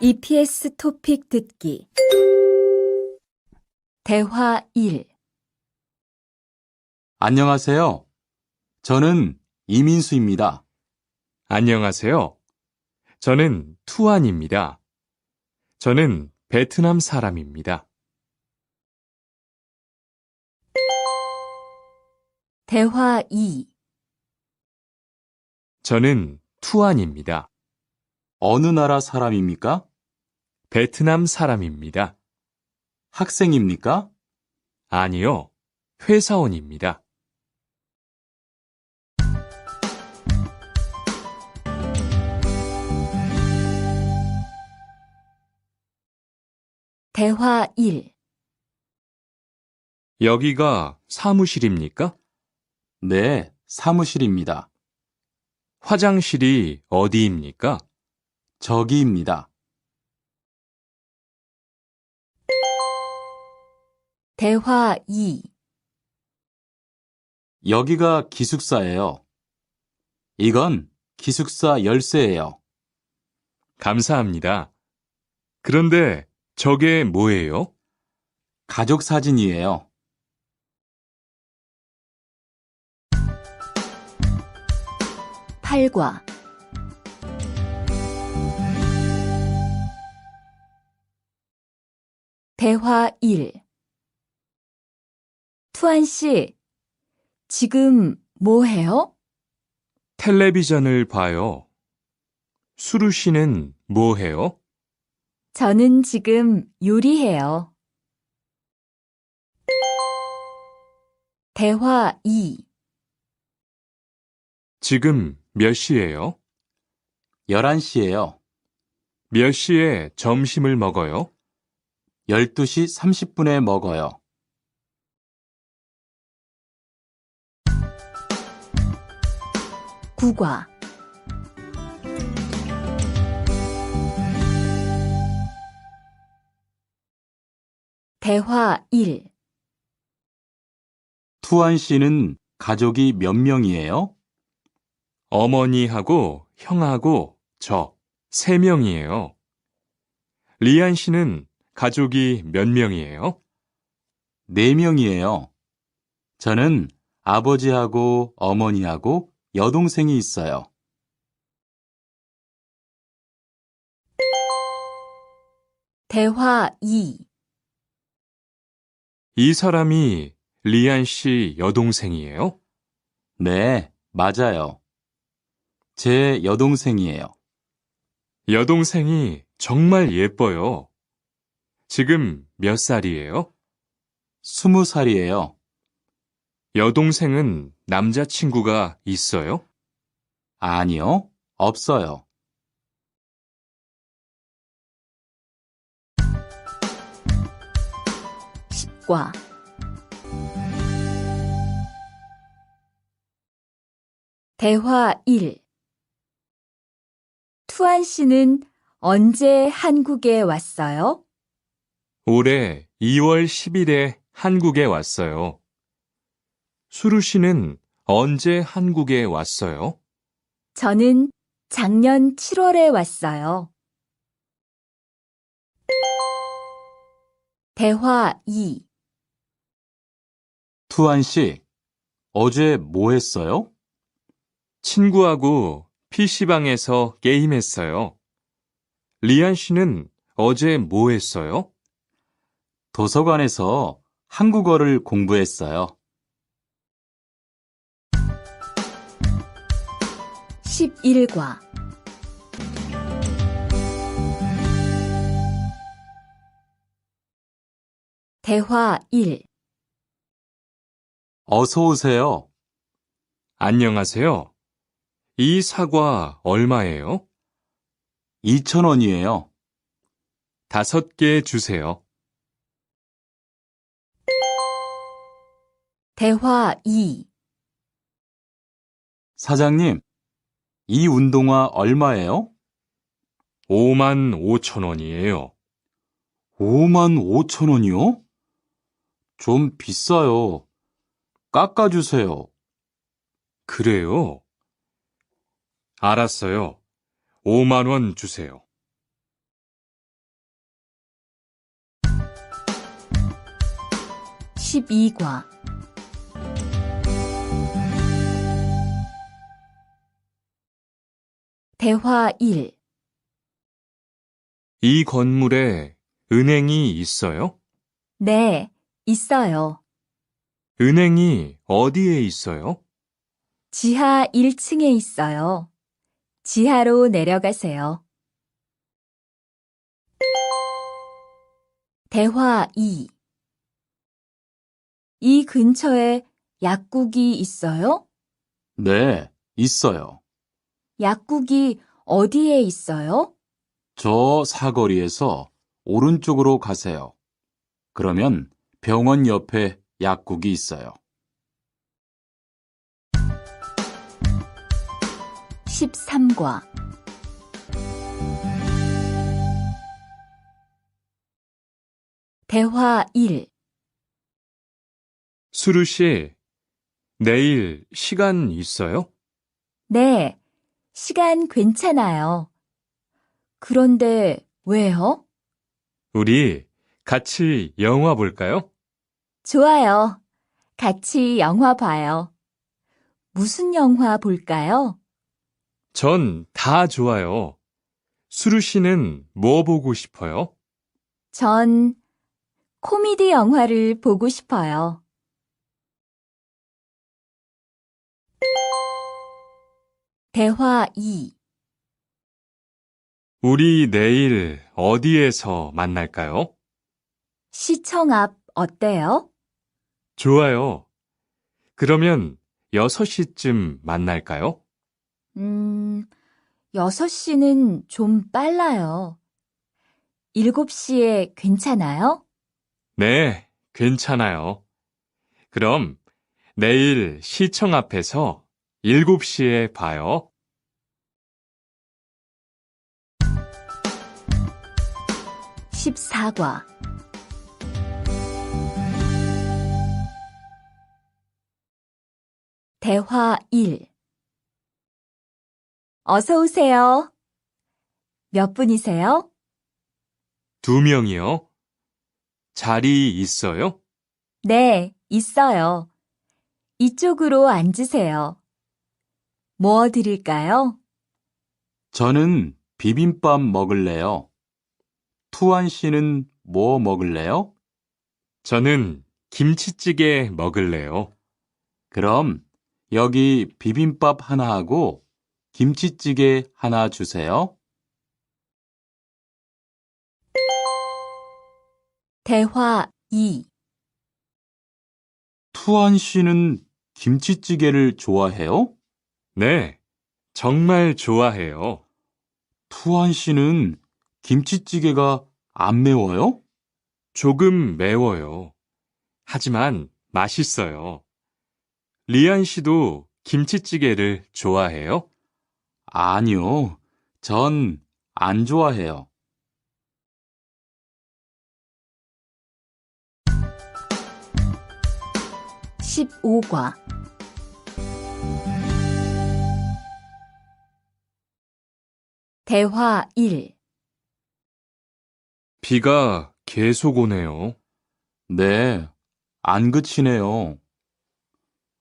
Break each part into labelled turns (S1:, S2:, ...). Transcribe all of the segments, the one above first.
S1: EPS 토픽 듣기 대화 1
S2: 안녕하세요. 저는 이민수입니다.
S3: 안녕하세요. 저는 투안입니다. 저는 베트남 사람입니다.
S1: 대화 2
S3: 저는 투안입니다.
S2: 어느 나라 사람입니까?
S3: 베트남 사람입니다.
S2: 학생입니까?
S3: 아니요, 회사원입니다.
S1: 대화 1
S3: 여기가 사무실입니까?
S2: 네, 사무실입니다.
S3: 화장실이 어디입니까?
S2: 저기입니다.
S1: 대화 2
S2: 여기가 기숙사예요. 이건 기숙사 열쇠예요.
S3: 감사합니다. 그런데 저게 뭐예요?
S2: 가족 사진이에요.
S1: 팔과 대화 1 투안 씨, 지금 뭐 해요?
S3: 텔레비전을 봐요. 수루 씨는 뭐 해요?
S1: 저는 지금 요리해요. 대화 2
S3: 지금 몇 시예요?
S2: 11시예요.
S3: 몇 시에 점심을 먹어요?
S2: 12시 30분에 먹어요.
S1: 국어 대화 1
S2: 투안 씨는 가족이 몇 명이에요?
S3: 어머니하고 형하고 저 3명이에요. 리안 씨는 가족이 몇 명이에요?
S2: 4명이에요. 저는 아버지하고 어머니하고 여동생이 있어요.
S1: 대화 2
S3: 이 사람이 리안 씨 여동생이에요?
S2: 네, 맞아요. 제 여동생이에요.
S3: 여동생이 정말 예뻐요. 지금 몇 살이에요?
S2: 20살이에요.
S3: 여동생은 남자친구가 있어요?
S2: 아니요, 없어요.
S1: 십과 대화 1 투안 씨는 언제 한국에 왔어요?
S3: 올해 2월 10일에 한국에 왔어요. 수루 씨는 언제 한국에 왔어요?
S1: 저는 작년 7월에 왔어요. 대화 2
S2: 투안 씨, 어제 뭐 했어요?
S3: 친구하고 PC방에서 게임했어요. 리안 씨는 어제 뭐 했어요?
S2: 도서관에서 한국어를 공부했어요.
S1: 11과 대화 1
S2: 어서 오세요.
S3: 안녕하세요. 이 사과 얼마예요?
S2: 2,000원이에요.
S3: 5개 주세요.
S1: 대화 2
S2: 사장님, 이 운동화 얼마예요?
S3: 55,000원이에요.
S2: 55,000원이요? 좀 비싸요. 깎아주세요.
S3: 그래요? 알았어요. 5만 원 주세요.
S1: 12과 대화 1.
S3: 이 건물에 은행이 있어요?
S1: 네, 있어요.
S3: 은행이 어디에 있어요?
S1: 지하 1층에 있어요. 지하로 내려가세요. 대화 2. 이 근처에 약국이 있어요?
S2: 네, 있어요.
S1: 약국이 어디에 있어요?
S2: 저 사거리에서 오른쪽으로 가세요. 그러면 병원 옆에 약국이 있어요.
S1: 13과 대화 1.
S3: 수루 씨, 내일 시간 있어요?
S1: 네, 시간 괜찮아요. 그런데 왜요?
S3: 우리 같이 영화 볼까요?
S1: 좋아요. 같이 영화 봐요. 무슨 영화 볼까요?
S3: 전 다 좋아요. 수루 씨는 뭐 보고 싶어요?
S1: 전 코미디 영화를 보고 싶어요. 대화 2.
S3: 우리 내일 어디에서 만날까요?
S1: 시청 앞 어때요?
S3: 좋아요. 그러면 6시쯤 만날까요?
S1: 6시는 좀 빨라요. 7시에 괜찮아요?
S3: 네, 괜찮아요. 그럼 내일 시청 앞에서 7시에 봐요.
S1: 14과 대화 1. 어서 오세요. 몇 분이세요?
S3: 2명이요. 자리 있어요?
S1: 네, 있어요. 이쪽으로 앉으세요. 뭐 드릴까요?
S2: 저는 비빔밥 먹을래요. 투안 씨는 뭐 먹을래요?
S3: 저는 김치찌개 먹을래요.
S2: 그럼 여기 비빔밥 하나 하고 김치찌개 하나 주세요.
S1: 대화 2.
S2: 투안 씨는 김치찌개를 좋아해요?
S3: 네, 정말 좋아해요.
S2: 투안 씨는 김치찌개가 안 매워요?
S3: 조금 매워요. 하지만 맛있어요. 리안 씨도 김치찌개를 좋아해요?
S2: 아니요. 전 안 좋아해요.
S1: 15과 대화 1.
S3: 비가 계속 오네요.
S2: 네, 안 그치네요.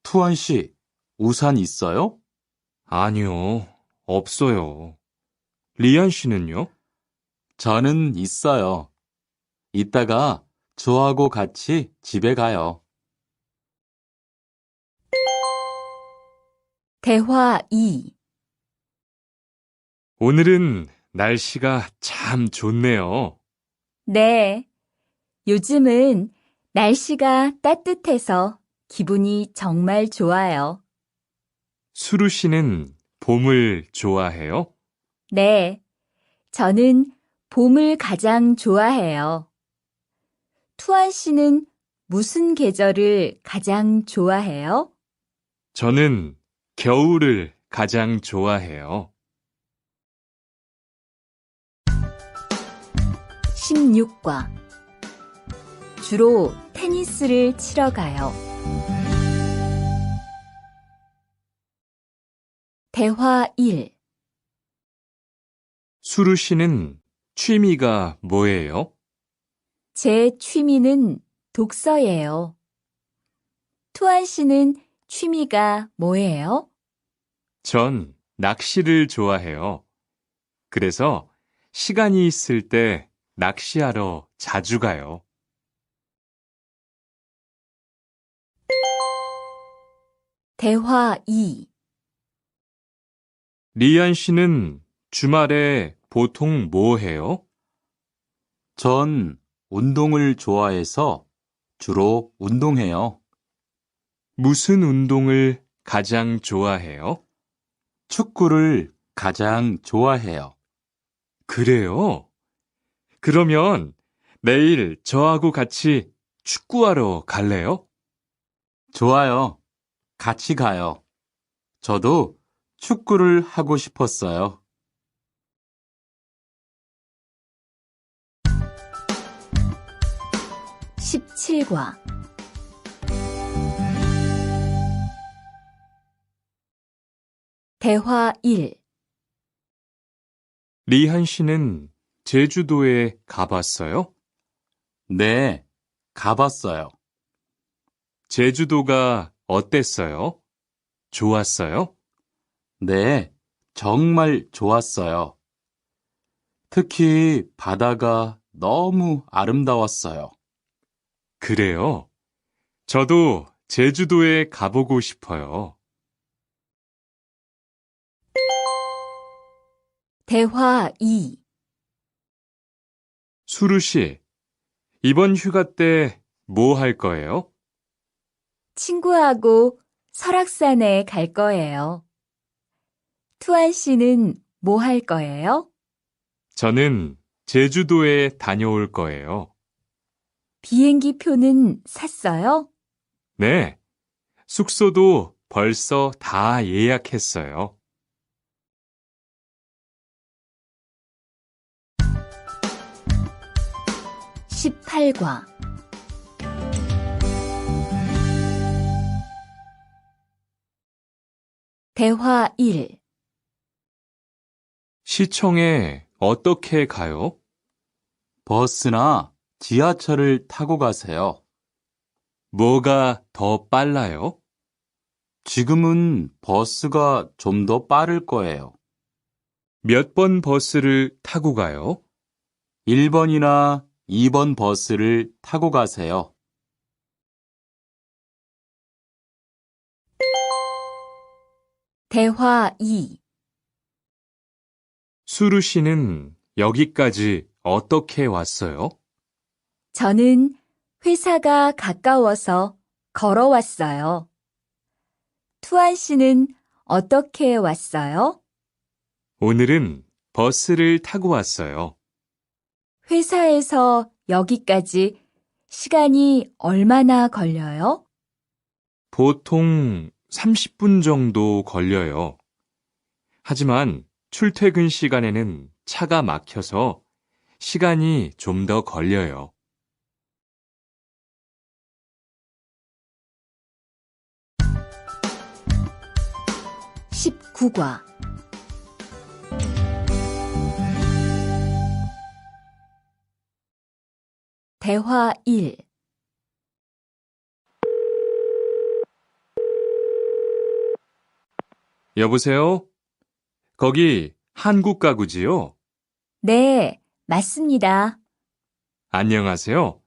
S2: 투안 씨, 우산 있어요?
S3: 아니요, 없어요. 리안 씨는요?
S2: 저는 있어요. 이따가 저하고 같이 집에 가요.
S1: 대화 2.
S3: 오늘은 날씨가 참 좋네요.
S1: 네, 요즘은 날씨가 따뜻해서 기분이 정말 좋아요.
S3: 수루 씨는 봄을 좋아해요?
S1: 네, 저는 봄을 가장 좋아해요. 투안 씨는 무슨 계절을 가장 좋아해요?
S3: 저는 겨울을 가장 좋아해요.
S1: 16과 주로 테니스를 치러 가요. 대화 1.
S3: 수루 씨는 취미가 뭐예요?
S1: 제 취미는 독서예요. 투안 씨는 취미가 뭐예요?
S3: 전 낚시를 좋아해요. 그래서 시간이 있을 때 낚시하러 자주 가요.
S1: 대화 2.
S3: 리안 씨는 주말에 보통 뭐 해요?
S2: 전 운동을 좋아해서 주로 운동해요.
S3: 무슨 운동을 가장 좋아해요?
S2: 축구를 가장 좋아해요.
S3: 그래요? 그러면 내일 저하고 같이 축구하러 갈래요?
S2: 좋아요. 같이 가요. 저도 축구를 하고 싶었어요.
S1: 17과 대화 1.
S3: 리한 씨는 제주도에 가봤어요?
S2: 네, 가봤어요.
S3: 제주도가 어땠어요? 좋았어요?
S2: 네, 정말 좋았어요. 특히 바다가 너무 아름다웠어요.
S3: 그래요? 저도 제주도에 가보고 싶어요.
S1: 대화 2.
S3: 수루 씨, 이번 휴가 때 뭐 할 거예요?
S1: 친구하고 설악산에 갈 거예요. 투안 씨는 뭐 할 거예요?
S3: 저는 제주도에 다녀올 거예요.
S1: 비행기 표는 샀어요?
S3: 네, 숙소도 벌써 다 예약했어요.
S1: 18과 대화 1.
S3: 시청에 어떻게 가요?
S2: 버스나 지하철을 타고 가세요.
S3: 뭐가 더 빨라요?
S2: 지금은 버스가 좀 더 빠를 거예요.
S3: 몇 번 버스를 타고 가요?
S2: 1번이나 2번 버스를 타고 가세요.
S1: 대화 2.
S3: 수루 씨는 여기까지 어떻게 왔어요?
S1: 저는 회사가 가까워서 걸어왔어요. 투안 씨는 어떻게 왔어요?
S3: 오늘은 버스를 타고 왔어요.
S1: 회사에서 여기까지 시간이 얼마나 걸려요?
S3: 보통 30분 정도 걸려요. 하지만 출퇴근 시간에는 차가 막혀서 시간이 좀 더 걸려요.
S1: 19과 대화 1.
S3: 여보세요? 거기 한국 가구지요?
S1: 네, 맞습니다.
S3: 안녕하세요.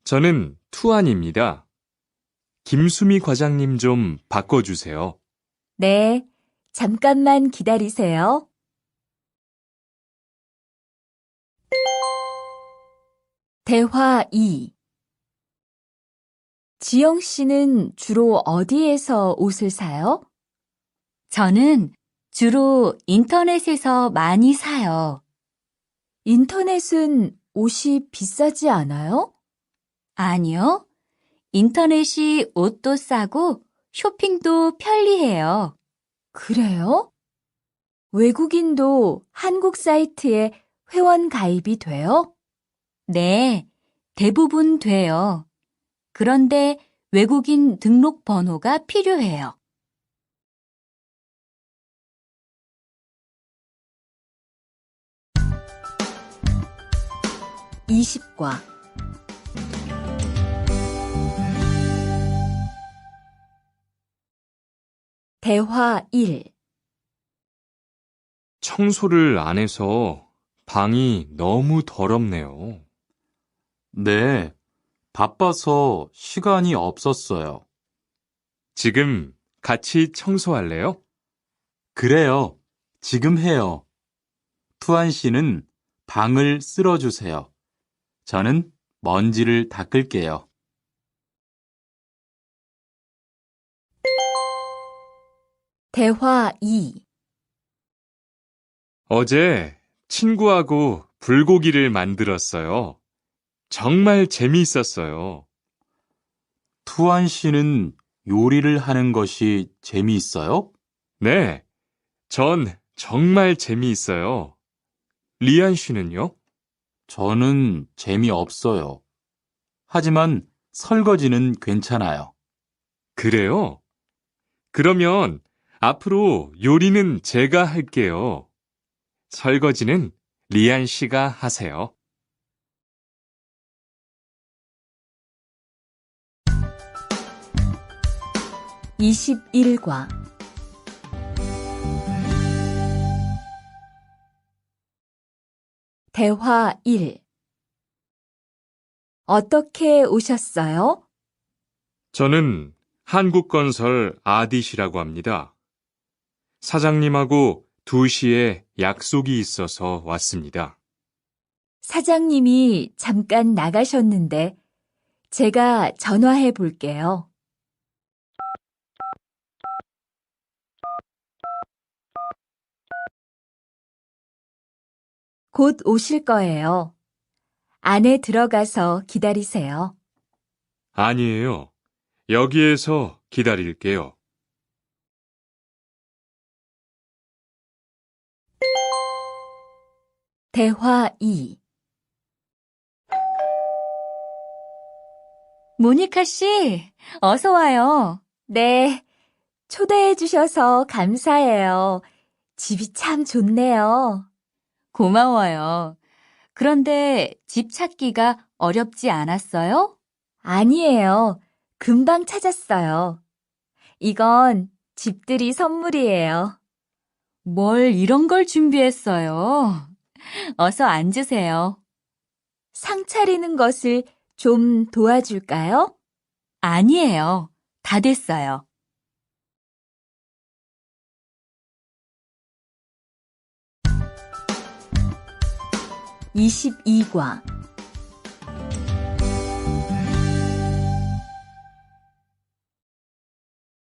S3: 저는 투안입니다. 김수미 과장님 좀 바꿔주세요.
S1: 네, 잠깐만 기다리세요. 대화 2. 지영 씨는 주로 어디에서 옷을 사요? 저는 주로 인터넷에서 많이 사요. 인터넷은 옷이 비싸지 않아요? 아니요. 인터넷이 옷도 싸고 쇼핑도 편리해요. 그래요? 외국인도 한국 사이트에 회원 가입이 돼요? 네, 대부분 돼요. 그런데 외국인 등록 번호가 필요해요. 20과 대화 1.
S3: 청소를 안 해서 방이 너무 더럽네요.
S2: 네, 바빠서 시간이 없었어요.
S3: 지금 같이 청소할래요?
S2: 그래요. 지금 해요. 투안 씨는 방을 쓸어주세요. 저는 먼지를 닦을게요.
S1: 대화 2.
S3: 어제 친구하고 불고기를 만들었어요. 정말 재미있었어요.
S2: 투안 씨는 요리를 하는 것이 재미있어요?
S3: 네, 전 정말 재미있어요. 리안 씨는요?
S2: 저는 재미없어요. 하지만 설거지는 괜찮아요.
S3: 그래요? 그러면 앞으로 요리는 제가 할게요. 설거지는 리안 씨가 하세요.
S1: 21과 대화 1. 어떻게 오셨어요?
S3: 저는 한국건설 아디시라고 합니다. 사장님하고 2시에 약속이 있어서 왔습니다.
S1: 사장님이 잠깐 나가셨는데 제가 전화해 볼게요. 곧 오실 거예요. 안에 들어가서 기다리세요.
S3: 아니에요. 여기에서 기다릴게요.
S1: 대화 2. 모니카 씨, 어서 와요. 네, 초대해 주셔서 감사해요. 집이 참 좋네요. 고마워요. 그런데 집 찾기가 어렵지 않았어요? 아니에요. 금방 찾았어요. 이건 집들이 선물이에요. 뭘 이런 걸 준비했어요? 어서 앉으세요. 상 차리는 것을 좀 도와줄까요? 아니에요. 다 됐어요. 22과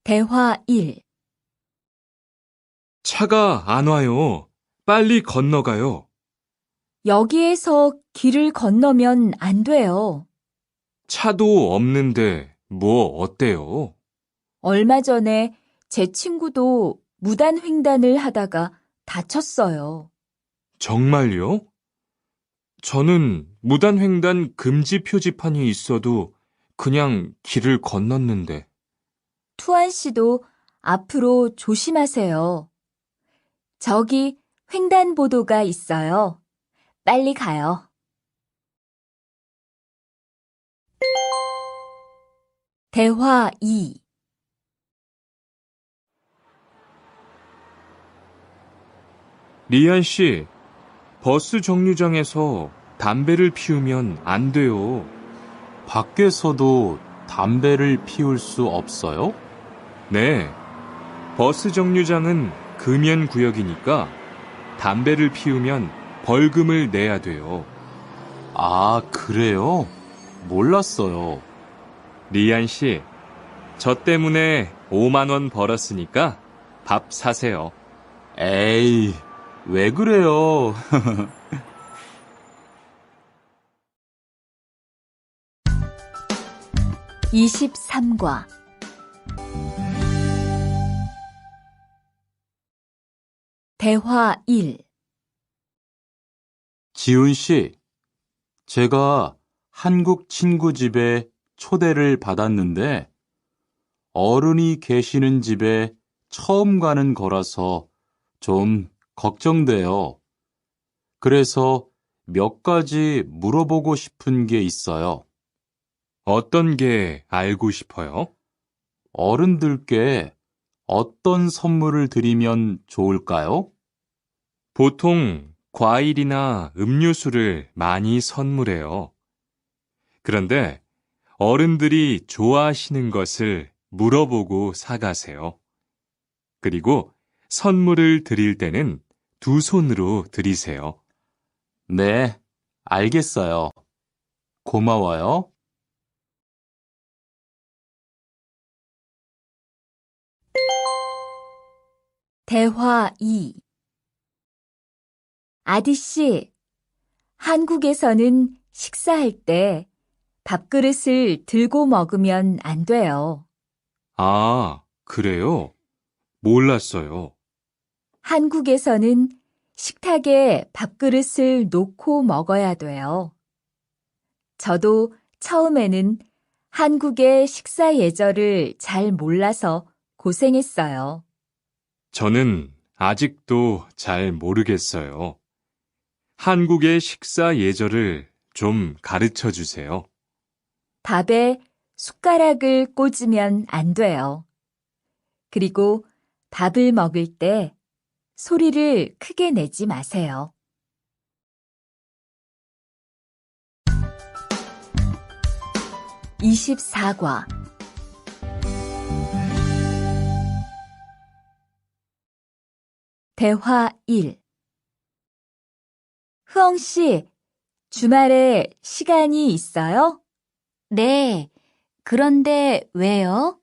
S1: 대화 1.
S3: 차가 안 와요. 빨리 건너가요.
S1: 여기에서 길을 건너면 안 돼요.
S3: 차도 없는데 뭐 어때요?
S1: 얼마 전에 제 친구도 무단횡단을 하다가 다쳤어요.
S3: 정말요? 저는 무단횡단 금지 표지판이 있어도 그냥 길을 건넜는데.
S1: 투안 씨도 앞으로 조심하세요. 저기 횡단보도가 있어요. 빨리 가요. 대화 2.
S3: 리안 씨, 버스 정류장에서 담배를 피우면 안 돼요.
S2: 밖에서도 담배를 피울 수 없어요?
S3: 네, 버스 정류장은 금연 구역이니까 담배를 피우면 벌금을 내야 돼요.
S2: 아, 그래요? 몰랐어요.
S3: 리안 씨, 저 때문에 5만 원 벌었으니까 밥 사세요.
S2: 에이, 왜 그래요?
S1: 23과 대화 1.
S2: 지훈 씨, 제가 한국 친구 집에 초대를 받았는데 어른이 계시는 집에 처음 가는 거라서 좀 걱정돼요. 그래서 몇 가지 물어보고 싶은 게 있어요.
S3: 어떤 게 알고 싶어요?
S2: 어른들께 어떤 선물을 드리면 좋을까요?
S3: 보통 과일이나 음료수를 많이 선물해요. 그런데 어른들이 좋아하시는 것을 물어보고 사가세요. 그리고 선물을 드릴 때는 두 손으로 드리세요.
S2: 네, 알겠어요. 고마워요.
S1: 대화 2. 아디씨, 한국에서는 식사할 때 밥그릇을 들고 먹으면 안 돼요.
S3: 아, 그래요? 몰랐어요.
S1: 한국에서는 식탁에 밥그릇을 놓고 먹어야 돼요. 저도 처음에는 한국의 식사 예절을 잘 몰라서 고생했어요.
S3: 저는 아직도 잘 모르겠어요. 한국의 식사 예절을 좀 가르쳐 주세요.
S1: 밥에 숟가락을 꽂으면 안 돼요. 그리고 밥을 먹을 때 소리를 크게 내지 마세요. (24과) 대화 1. 흐엉 씨, 주말에 시간이 있어요? 네. 그런데 왜요?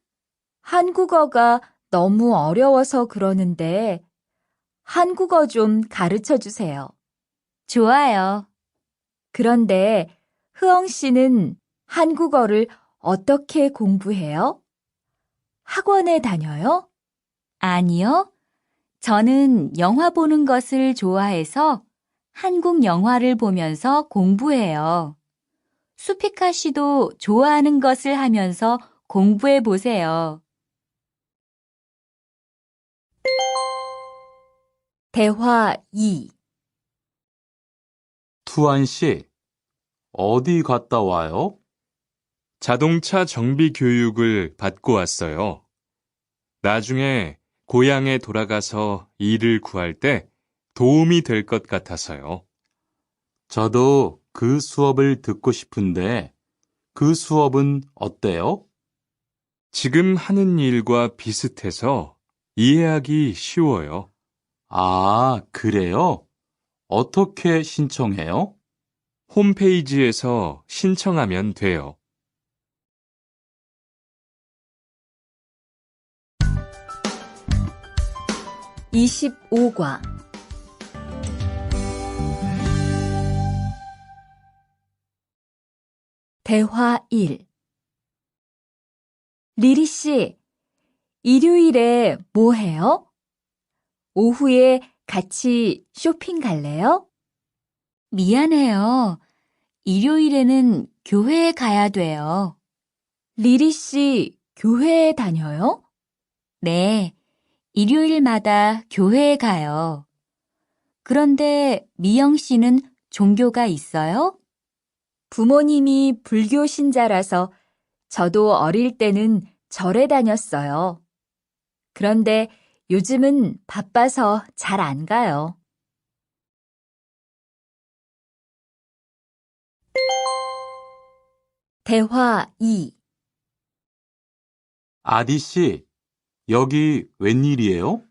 S1: 한국어가 너무 어려워서 그러는데 한국어 좀 가르쳐 주세요. 좋아요. 그런데 흐엉 씨는 한국어를 어떻게 공부해요? 학원에 다녀요? 아니요. 저는 영화 보는 것을 좋아해서 한국 영화를 보면서 공부해요. 수피카 씨도 좋아하는 것을 하면서 공부해 보세요. 대화 2.
S2: 투안 씨, 어디 갔다 와요?
S3: 자동차 정비 교육을 받고 왔어요. 나중에 고향에 돌아가서 일을 구할 때 도움이 될 것 같아서요.
S2: 저도 그 수업을 듣고 싶은데 그 수업은 어때요?
S3: 지금 하는 일과 비슷해서 이해하기 쉬워요.
S2: 아, 그래요? 어떻게 신청해요?
S3: 홈페이지에서 신청하면 돼요.
S1: (25과) 대화 1. 리리 씨, 일요일에 뭐 해요? 오후에 같이 쇼핑 갈래요? 미안해요. 일요일에는 교회에 가야 돼요. 리리 씨, 교회에 다녀요? 네, 일요일마다 교회에 가요. 그런데 미영 씨는 종교가 있어요? 부모님이 불교 신자라서 저도 어릴 때는 절에 다녔어요. 그런데 요즘은 바빠서 잘 안 가요. 대화 2.
S2: 아디 씨, 여기 웬일이에요?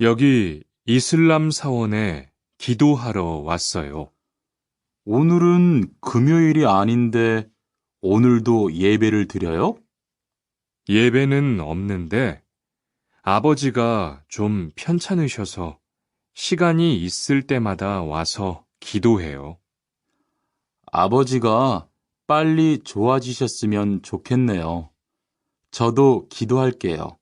S3: 여기 이슬람 사원에 기도하러 왔어요.
S2: 오늘은 금요일이 아닌데 오늘도 예배를 드려요?
S3: 예배는 없는데 아버지가 좀 편찮으셔서 시간이 있을 때마다 와서 기도해요.
S2: 아버지가 빨리 좋아지셨으면 좋겠네요. 저도 기도할게요.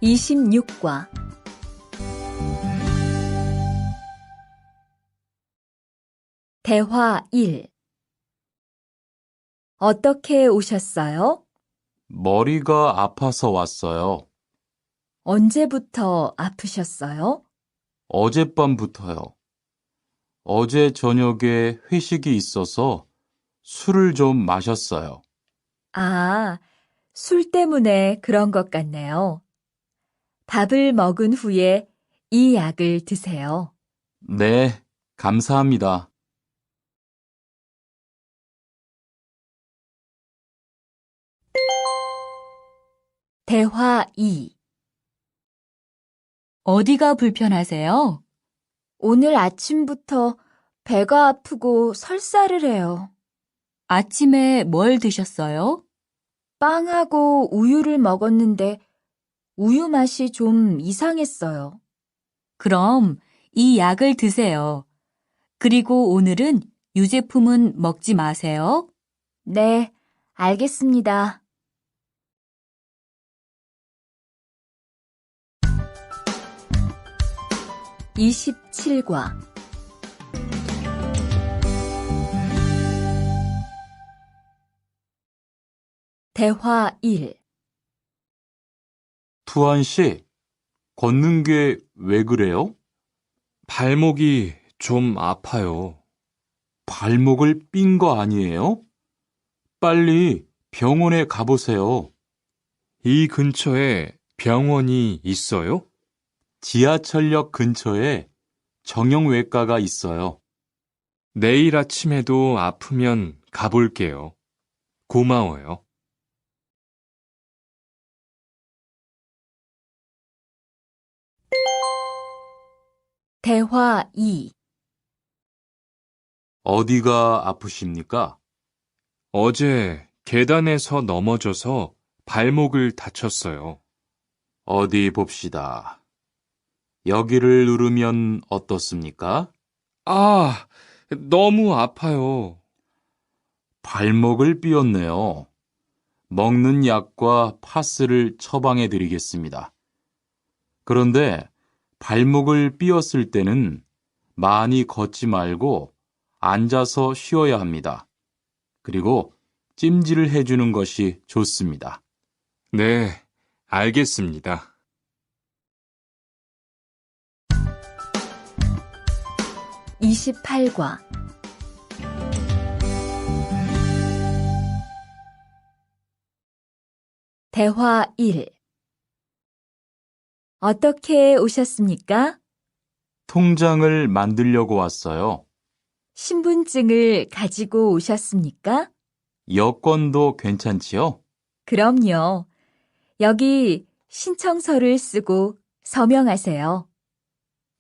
S1: (26과) 대화 1. 어떻게 오셨어요?
S2: 머리가 아파서 왔어요.
S1: 언제부터 아프셨어요?
S2: 어젯밤부터요. 어제 저녁에 회식이 있어서 술을 좀 마셨어요.
S1: 아, 술 때문에 그런 것 같네요. 밥을 먹은 후에 이 약을 드세요.
S2: 네, 감사합니다.
S1: 대화 2. 어디가 불편하세요? 오늘 아침부터 배가 아프고 설사를 해요. 아침에 뭘 드셨어요? 빵하고 우유를 먹었는데 우유 맛이 좀 이상했어요. 그럼 이 약을 드세요. 그리고 오늘은 유제품은 먹지 마세요. 네, 알겠습니다. 27과 대화 1.
S2: 투안 씨, 걷는 게 왜 그래요?
S3: 발목이 좀 아파요.
S2: 발목을 삔 거 아니에요? 빨리 병원에 가보세요.
S3: 이 근처에 병원이 있어요?
S2: 지하철역 근처에 정형외과가 있어요.
S3: 내일 아침에도 아프면 가볼게요. 고마워요.
S1: 대화 2.
S2: 어디가 아프십니까?
S3: 어제 계단에서 넘어져서 발목을 다쳤어요.
S2: 어디 봅시다. 여기를 누르면 어떻습니까?
S3: 아, 너무 아파요.
S2: 발목을 삐었네요. 먹는 약과 파스를 처방해 드리겠습니다. 그런데 발목을 삐었을 때는 많이 걷지 말고 앉아서 쉬어야 합니다. 그리고 찜질을 해주는 것이 좋습니다.
S3: 네, 알겠습니다.
S1: 28과 대화 1. 어떻게 오셨습니까?
S2: 통장을 만들려고 왔어요.
S1: 신분증을 가지고 오셨습니까?
S2: 여권도 괜찮지요?
S1: 그럼요. 여기 신청서를 쓰고 서명하세요.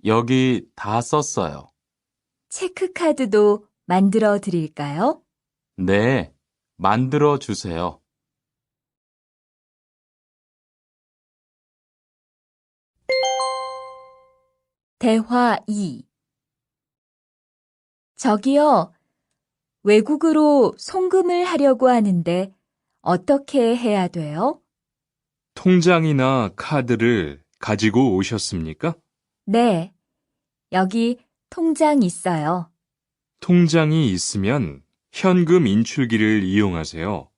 S2: 여기 다 썼어요.
S1: 체크카드도 만들어 드릴까요?
S2: 네, 만들어 주세요.
S1: 대화 2. 저기요, 외국으로 송금을 하려고 하는데 어떻게 해야 돼요?
S3: 통장이나 카드를 가지고 오셨습니까?
S1: 네, 여기 통장 있어요.
S3: 통장이 있으면 현금 인출기를 이용하세요.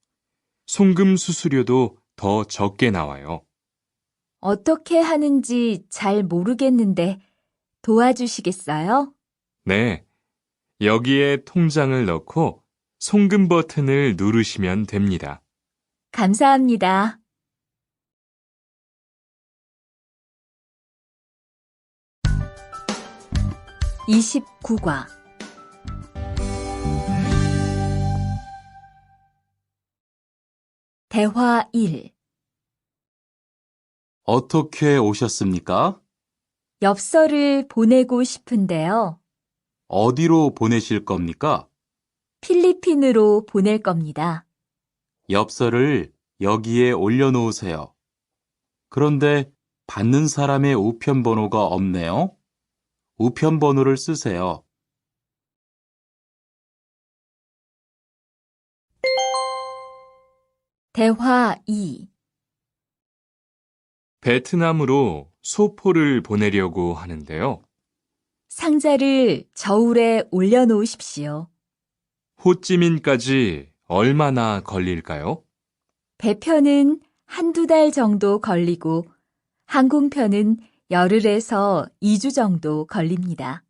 S3: 송금 수수료도 더 적게 나와요.
S1: 어떻게 하는지 잘 모르겠는데 도와주시겠어요?
S3: 네, 여기에 통장을 넣고 송금 버튼을 누르시면 됩니다.
S1: 감사합니다. 29과 대화 1.
S2: 어떻게 오셨습니까?
S1: 엽서를 보내고 싶은데요.
S2: 어디로 보내실 겁니까?
S1: 필리핀으로 보낼 겁니다.
S2: 엽서를 여기에 올려놓으세요. 그런데 받는 사람의 우편 번호가 없네요. 우편 번호를 쓰세요.
S1: 대화 2.
S3: 베트남으로 소포를 보내려고 하는데요.
S1: 상자를 저울에 올려놓으십시오.
S3: 호찌민까지 얼마나 걸릴까요?
S1: 배편은 한두 달 정도 걸리고 항공편은 열흘에서 2주 정도 걸립니다.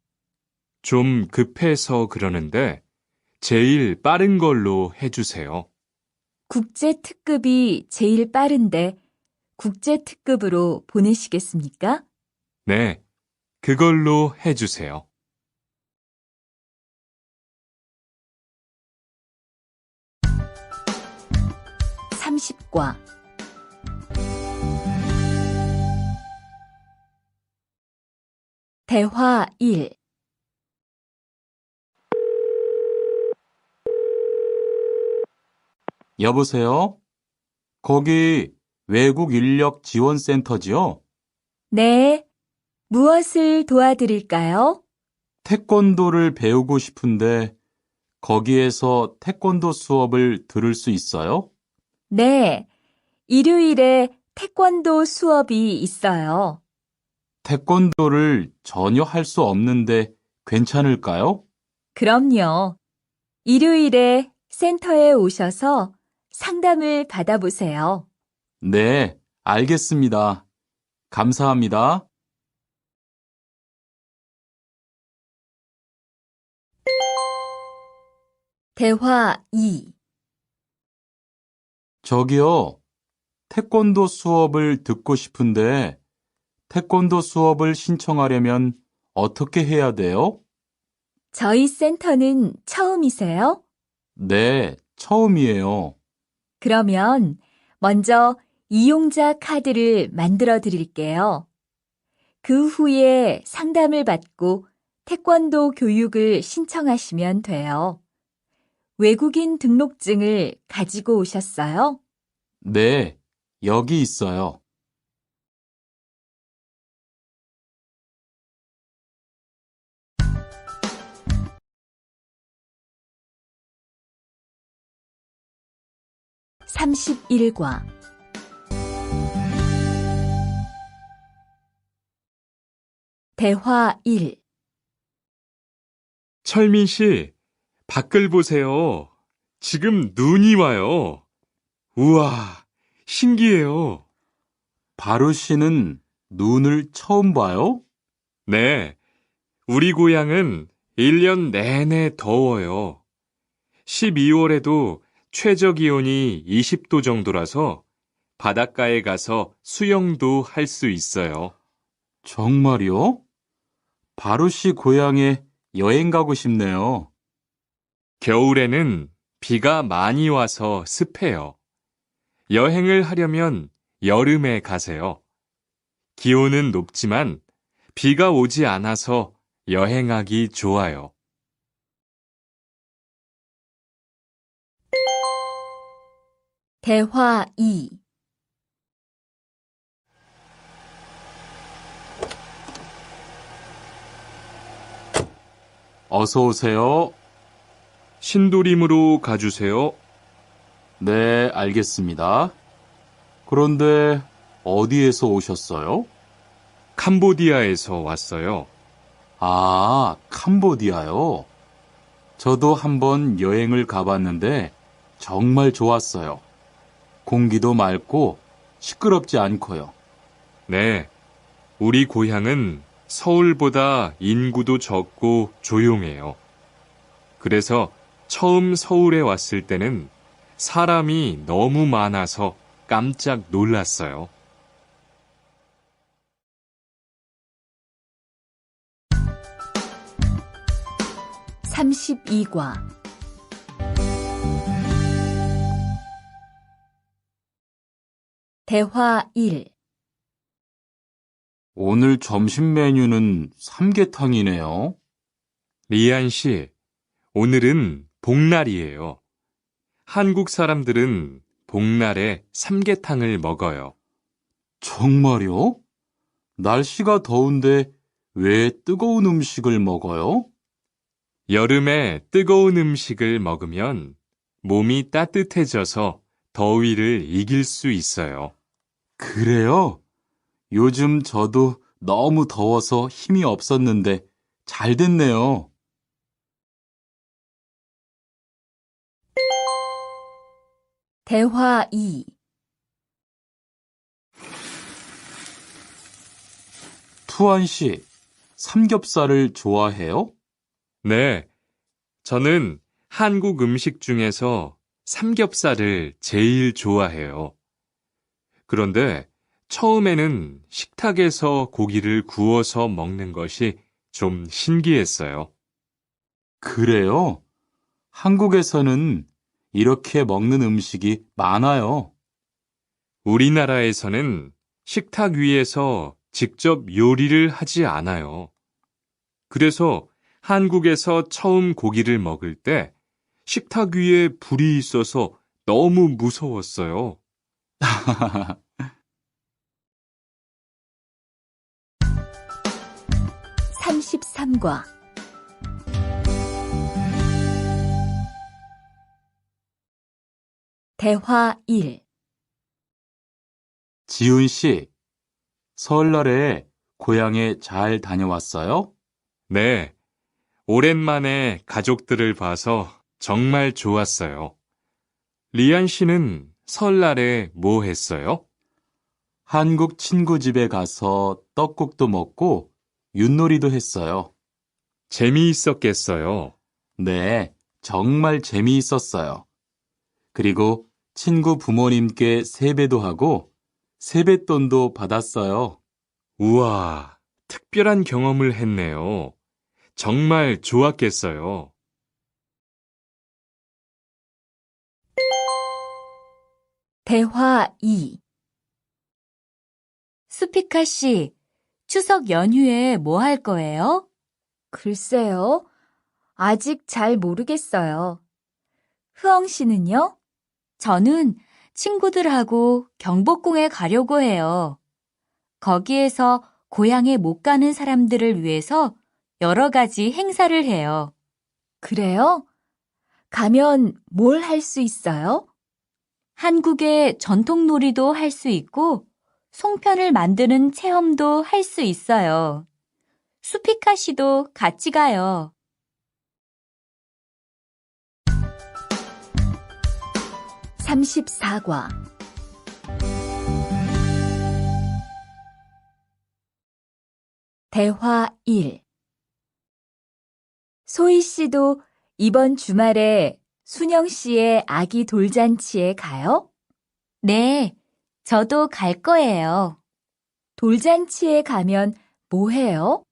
S3: 좀 급해서 그러는데 제일 빠른 걸로 해주세요.
S1: 국제 특급이 제일 빠른데 국제 특급으로 보내시겠습니까?
S3: 네, 그걸로 해주세요.
S1: 30과 대화 1.
S2: 여보세요? 거기 외국 인력 지원센터지요?
S1: 네. 무엇을 도와드릴까요?
S2: 태권도를 배우고 싶은데 거기에서 태권도 수업을 들을 수 있어요?
S1: 네. 일요일에 태권도 수업이 있어요.
S2: 태권도를 전혀 할 수 없는데 괜찮을까요?
S1: 그럼요. 일요일에 센터에 오셔서 상담을 받아보세요.
S2: 네, 알겠습니다. 감사합니다.
S1: 대화 2.
S2: 저기요, 태권도 수업을 듣고 싶은데 태권도 수업을 신청하려면 어떻게 해야 돼요?
S1: 저희 센터는 처음이세요?
S2: 네, 처음이에요.
S1: 그러면 먼저 이용자 카드를 만들어 드릴게요. 그 후에 상담을 받고 태권도 교육을 신청하시면 돼요. 외국인 등록증을 가지고 오셨어요?
S2: 네, 여기 있어요.
S1: (31과) 대화 1.
S3: 철민 씨, 밖을 보세요. 지금 눈이 와요. 우와, 신기해요.
S2: 바루 씨는 눈을 처음 봐요?
S3: 네, 우리 고향은 1년 내내 더워요. 12월에도 최저 기온이 20도 정도라서 바닷가에 가서 수영도 할 수 있어요.
S2: 정말요? 바루 씨 고향에 여행 가고 싶네요.
S3: 겨울에는 비가 많이 와서 습해요. 여행을 하려면 여름에 가세요. 기온은 높지만 비가 오지 않아서 여행하기 좋아요.
S1: 대화 2.
S2: 어서 오세요.
S3: 신도림으로 가주세요.
S2: 네, 알겠습니다. 그런데 어디에서 오셨어요?
S3: 캄보디아에서 왔어요.
S2: 아, 캄보디아요. 저도 한번 여행을 가봤는데 정말 좋았어요. 공기도 맑고 시끄럽지 않고요.
S3: 네, 우리 고향은 서울보다 인구도 적고 조용해요. 그래서 처음 서울에 왔을 때는 사람이 너무 많아서 깜짝 놀랐어요.
S1: (32과) 대화 1.
S2: 오늘 점심 메뉴는 삼계탕이네요.
S3: 리안 씨, 오늘은 복날이에요. 한국 사람들은 복날에 삼계탕을 먹어요.
S2: 정말요? 날씨가 더운데 왜 뜨거운 음식을 먹어요?
S3: 여름에 뜨거운 음식을 먹으면 몸이 따뜻해져서 더위를 이길 수 있어요.
S2: 그래요? 요즘 저도 너무 더워서 힘이 없었는데 잘 됐네요.
S1: 대화 2.
S2: 투안 씨, 삼겹살을 좋아해요?
S3: 네, 저는 한국 음식 중에서 삼겹살을 제일 좋아해요. 그런데 처음에는 식탁에서 고기를 구워서 먹는 것이 좀 신기했어요.
S2: 그래요? 한국에서는 이렇게 먹는 음식이 많아요.
S3: 우리나라에서는 식탁 위에서 직접 요리를 하지 않아요. 그래서 한국에서 처음 고기를 먹을 때 식탁 위에 불이 있어서 너무 무서웠어요.
S1: 33과 대화 1.
S2: 지훈 씨, 설날에 고향에 잘 다녀왔어요?
S3: 네, 오랜만에 가족들을 봐서 정말 좋았어요. 리안 씨는 설날에 뭐 했어요?
S2: 한국 친구 집에 가서 떡국도 먹고 윷놀이도 했어요.
S3: 재미있었겠어요.
S2: 네, 정말 재미있었어요. 그리고 친구 부모님께 세배도 하고 세뱃돈도 받았어요.
S3: 우와, 특별한 경험을 했네요. 정말 좋았겠어요.
S1: 대화 2. 수피카 씨, 추석 연휴에 뭐 할 거예요? 글쎄요. 아직 잘 모르겠어요. 흐엉 씨는요? 저는 친구들하고 경복궁에 가려고 해요. 거기에서 고향에 못 가는 사람들을 위해서 여러 가지 행사를 해요. 그래요? 가면 뭘 할 수 있어요? 한국의 전통 놀이도 할 수 있고 송편을 만드는 체험도 할 수 있어요. 수피카 씨도 같이 가요. 34과 대화 1. 소희 씨도 이번 주말에 순영 씨의 아기 돌잔치에 가요? 네, 저도 갈 거예요. 돌잔치에 가면 뭐 해요?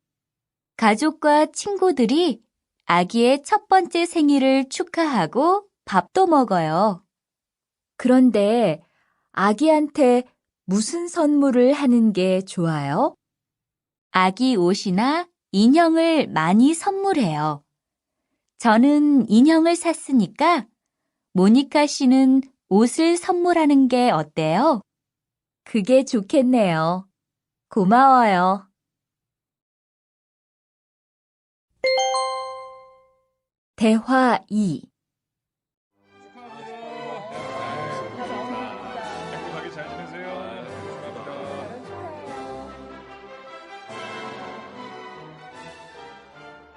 S1: 가족과 친구들이 아기의 첫 번째 생일을 축하하고 밥도 먹어요. 그런데 아기한테 무슨 선물을 하는 게 좋아요? 아기 옷이나 인형을 많이 선물해요. 저는 인형을 샀으니까 모니카 씨는 옷을 선물하는 게 어때요? 그게 좋겠네요. 고마워요. 대화 2.
S3: 행복하게 잘 지내세요.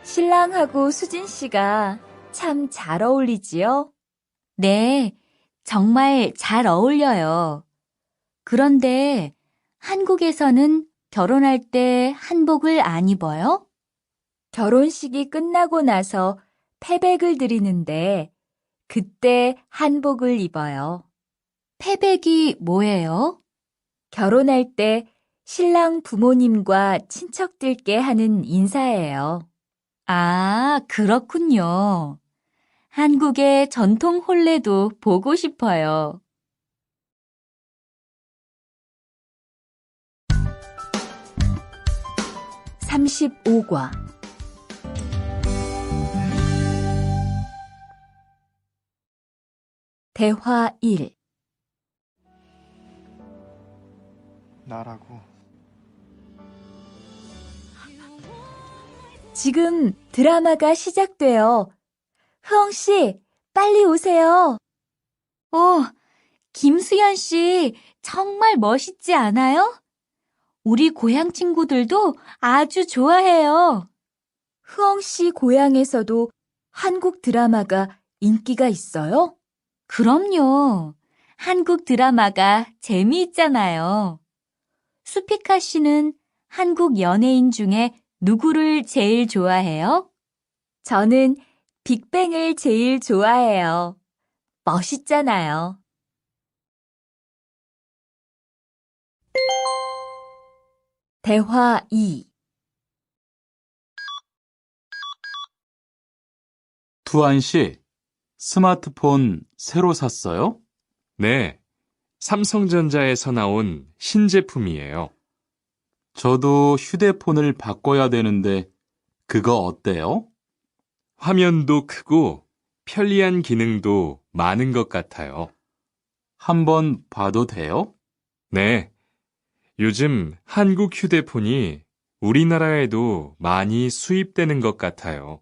S1: 신랑하고 수진 씨가 참 잘 어울리지요? 네, 정말 잘 어울려요. 그런데 한국에서는 결혼할 때 한복을 안 입어요? 결혼식이 끝나고 나서 패백을 드리는데 그때 한복을 입어요. 패백이 뭐예요? 결혼할 때 신랑 부모님과 친척들께 하는 인사예요. 아, 그렇군요. 한국의 전통 혼례도 보고 싶어요. 35과 대화 1.
S4: 나라고.
S1: 지금 드라마가 시작돼요. 흐엉 씨, 빨리 오세요. 김수현 씨, 정말 멋있지 않아요? 우리 고향 친구들도 아주 좋아해요. 흐엉 씨 고향에서도 한국 드라마가 인기가 있어요? 그럼요. 한국 드라마가 재미있잖아요. 수피카 씨는 한국 연예인 중에 누구를 제일 좋아해요? 저는 빅뱅을 제일 좋아해요. 멋있잖아요. 대화 2.
S2: 투안 씨, 스마트폰 새로 샀어요?
S3: 네, 삼성전자에서 나온 신제품이에요.
S2: 저도 휴대폰을 바꿔야 되는데 그거 어때요?
S3: 화면도 크고 편리한 기능도 많은 것 같아요.
S2: 한번 봐도 돼요?
S3: 네, 요즘 한국 휴대폰이 우리나라에도 많이 수입되는 것 같아요.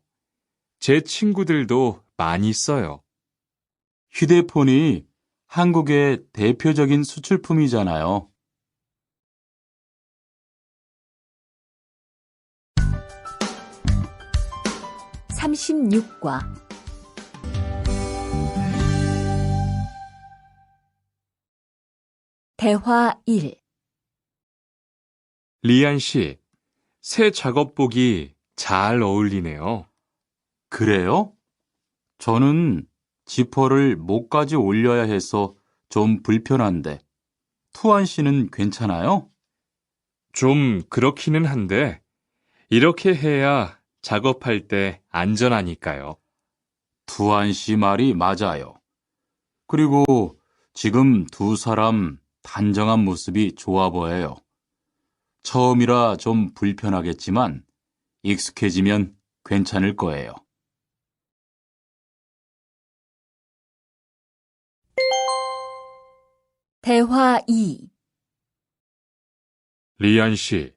S3: 제 친구들도 많이 써요.
S2: 휴대폰이 한국의 대표적인 수출품이잖아요.
S1: 36과 대화 1.
S3: 리안 씨, 새 작업복이 잘 어울리네요.
S2: 그래요? 저는 지퍼를 목까지 올려야 해서 좀 불편한데, 투안 씨는 괜찮아요?
S3: 좀 그렇기는 한데, 이렇게 해야 작업할 때 안전하니까요.
S2: 투안 씨 말이 맞아요. 그리고 지금 두 사람 단정한 모습이 좋아 보여요. 처음이라 좀 불편하겠지만 익숙해지면 괜찮을 거예요.
S1: 대화 2.
S3: 리안 씨,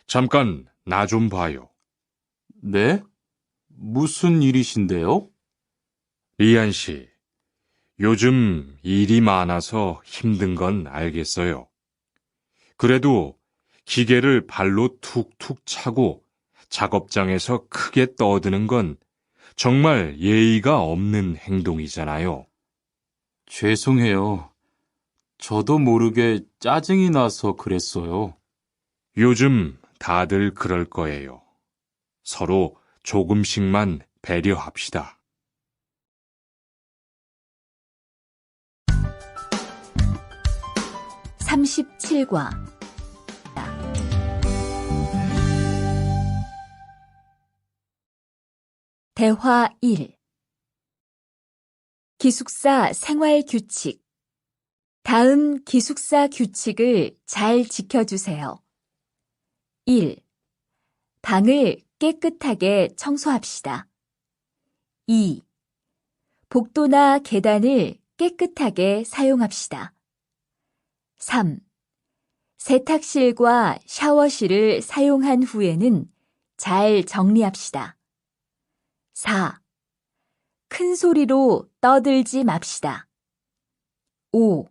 S3: 잠깐 나 좀 봐요.
S2: 네? 무슨 일이신데요?
S3: 리안 씨, 요즘 일이 많아서 힘든 건 알겠어요. 그래도 기계를 발로 툭툭 차고 작업장에서 크게 떠드는 건 정말 예의가 없는 행동이잖아요.
S2: 죄송해요. 저도 모르게 짜증이 나서 그랬어요.
S3: 요즘 다들 그럴 거예요. 서로 조금씩만 배려합시다.
S1: 37과 대화 1. 기숙사 생활 규칙. 다음 기숙사 규칙을 잘 지켜주세요. 1. 방을 깨끗하게 청소합시다. 2. 복도나 계단을 깨끗하게 사용합시다. 3. 세탁실과 샤워실을 사용한 후에는 잘 정리합시다. 4. 큰 소리로 떠들지 맙시다. 5.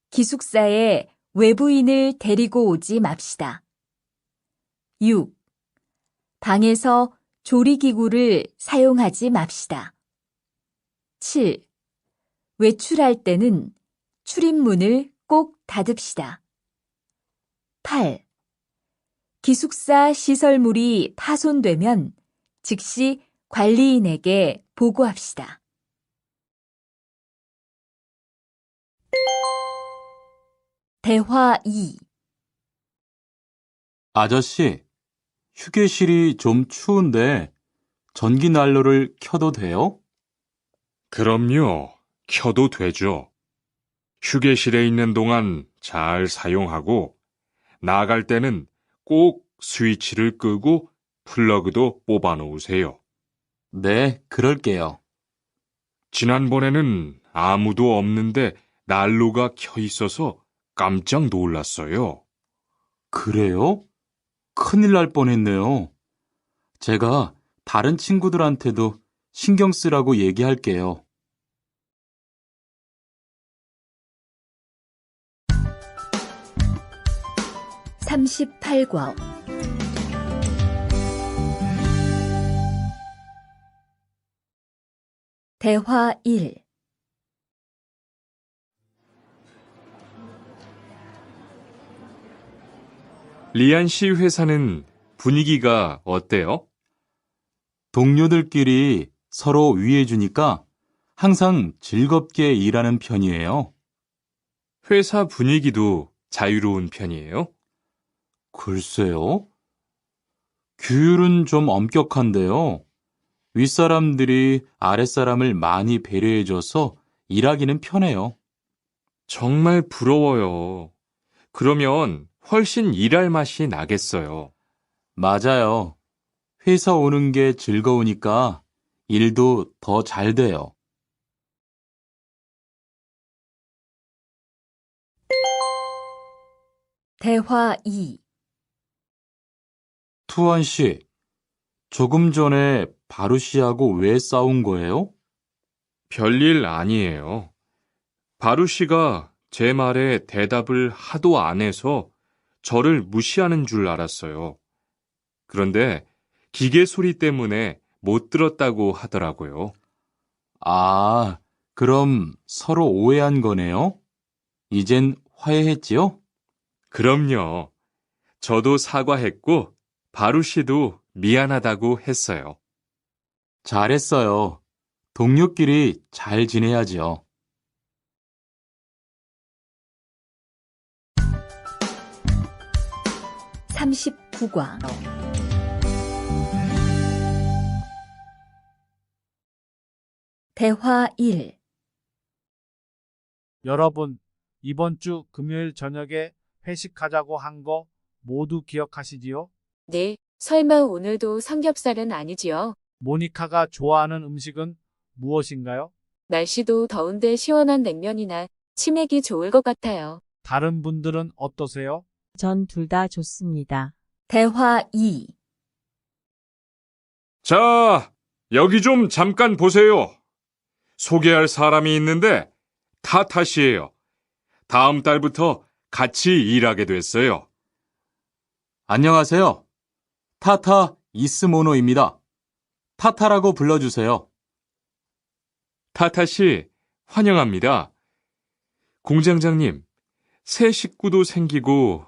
S1: 기숙사에 외부인을 데리고 오지 맙시다. 6. 방에서 조리기구를 사용하지 맙시다. 7. 외출할 때는 출입문을 꼭 닫읍시다. 8. 기숙사 시설물이 파손되면 즉시 관리인에게 보고합시다. 대화 2.
S2: 아저씨, 휴게실이 좀 추운데 전기 난로를 켜도 돼요?
S3: 그럼요. 켜도 되죠. 휴게실에 있는 동안 잘 사용하고 나갈 때는 꼭 스위치를 끄고 플러그도 뽑아 놓으세요.
S2: 네, 그럴게요.
S3: 지난번에는 아무도 없는데 난로가 켜 있어서 깜짝 놀랐어요.
S2: 그래요? 큰일 날 뻔했네요. 제가 다른 친구들한테도 신경 쓰라고 얘기할게요.
S1: 38과 대화 1.
S3: 리안 씨 회사는 분위기가 어때요?
S2: 동료들끼리 서로 위해주니까 항상 즐겁게 일하는 편이에요.
S3: 회사 분위기도 자유로운 편이에요?
S2: 글쎄요. 규율은 좀 엄격한데요. 윗사람들이 아랫사람을 많이 배려해줘서 일하기는 편해요.
S3: 정말 부러워요. 그러면 훨씬 일할 맛이 나겠어요.
S2: 맞아요. 회사 오는 게 즐거우니까 일도 더 잘 돼요.
S1: 대화 2.
S2: 투원 씨, 조금 전에 바루 씨하고 왜 싸운 거예요?
S3: 별일 아니에요. 바루 씨가 제 말에 대답을 하도 안 해서 저를 무시하는 줄 알았어요. 그런데 기계 소리 때문에 못 들었다고 하더라고요.
S2: 아, 그럼 서로 오해한 거네요? 이젠 화해했지요?
S3: 그럼요. 저도 사과했고 바루 씨도 미안하다고 했어요.
S2: 잘했어요. 동료끼리 잘 지내야지요.
S1: (39과) 대화 1.
S4: 여러분, 이번 주 금요일 저녁에 회식하자고 한 거 모두 기억하시지요?
S5: 네, 설마 오늘도 삼겹살은 아니지요?
S4: 모니카가 좋아하는 음식은 무엇인가요?
S5: 날씨도 더운데 시원한 냉면이나 치맥이 좋을 것 같아요.
S4: 다른 분들은 어떠세요?
S6: 전 둘 다 좋습니다.
S1: 대화 2.
S3: 자, 여기 좀 잠깐 보세요. 소개할 사람이 있는데 타타 씨예요. 다음 달부터 같이 일하게 됐어요.
S2: 안녕하세요. 타타 이스모노입니다. 타타라고 불러주세요.
S3: 타타 씨, 환영합니다. 공장장님, 새 식구도 생기고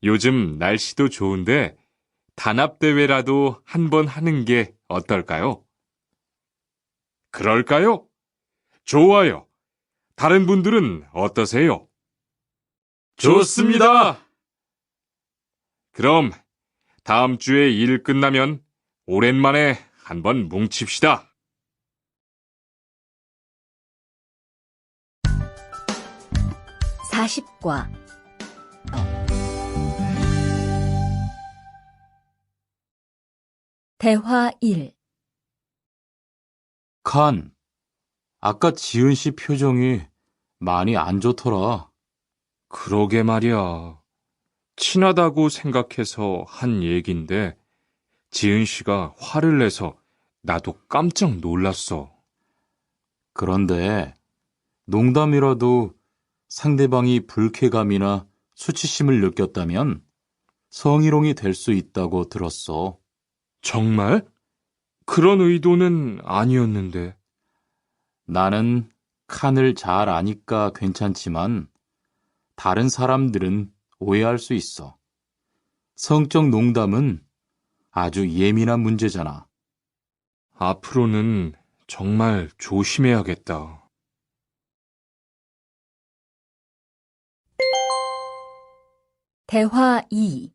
S3: 요즘 날씨도 좋은데 단합대회라도 한번 하는 게 어떨까요? 그럴까요? 좋아요. 다른 분들은 어떠세요? 좋습니다. 그럼 다음 주에 일 끝나면 오랜만에 한번 뭉칩시다.
S1: (40과) 대화 1.
S2: 칸, 아까 지은 씨 표정이 많이 안 좋더라.
S3: 그러게 말이야. 친하다고 생각해서 한 얘긴데 지은 씨가 화를 내서 나도 깜짝 놀랐어.
S2: 그런데 농담이라도 상대방이 불쾌감이나 수치심을 느꼈다면 성희롱이 될 수 있다고 들었어.
S3: 정말? 그런 의도는 아니었는데.
S2: 나는 칸을 잘 아니까 괜찮지만 다른 사람들은 오해할 수 있어. 성적 농담은 아주 예민한 문제잖아.
S3: 앞으로는 정말 조심해야겠다.
S1: 대화 2.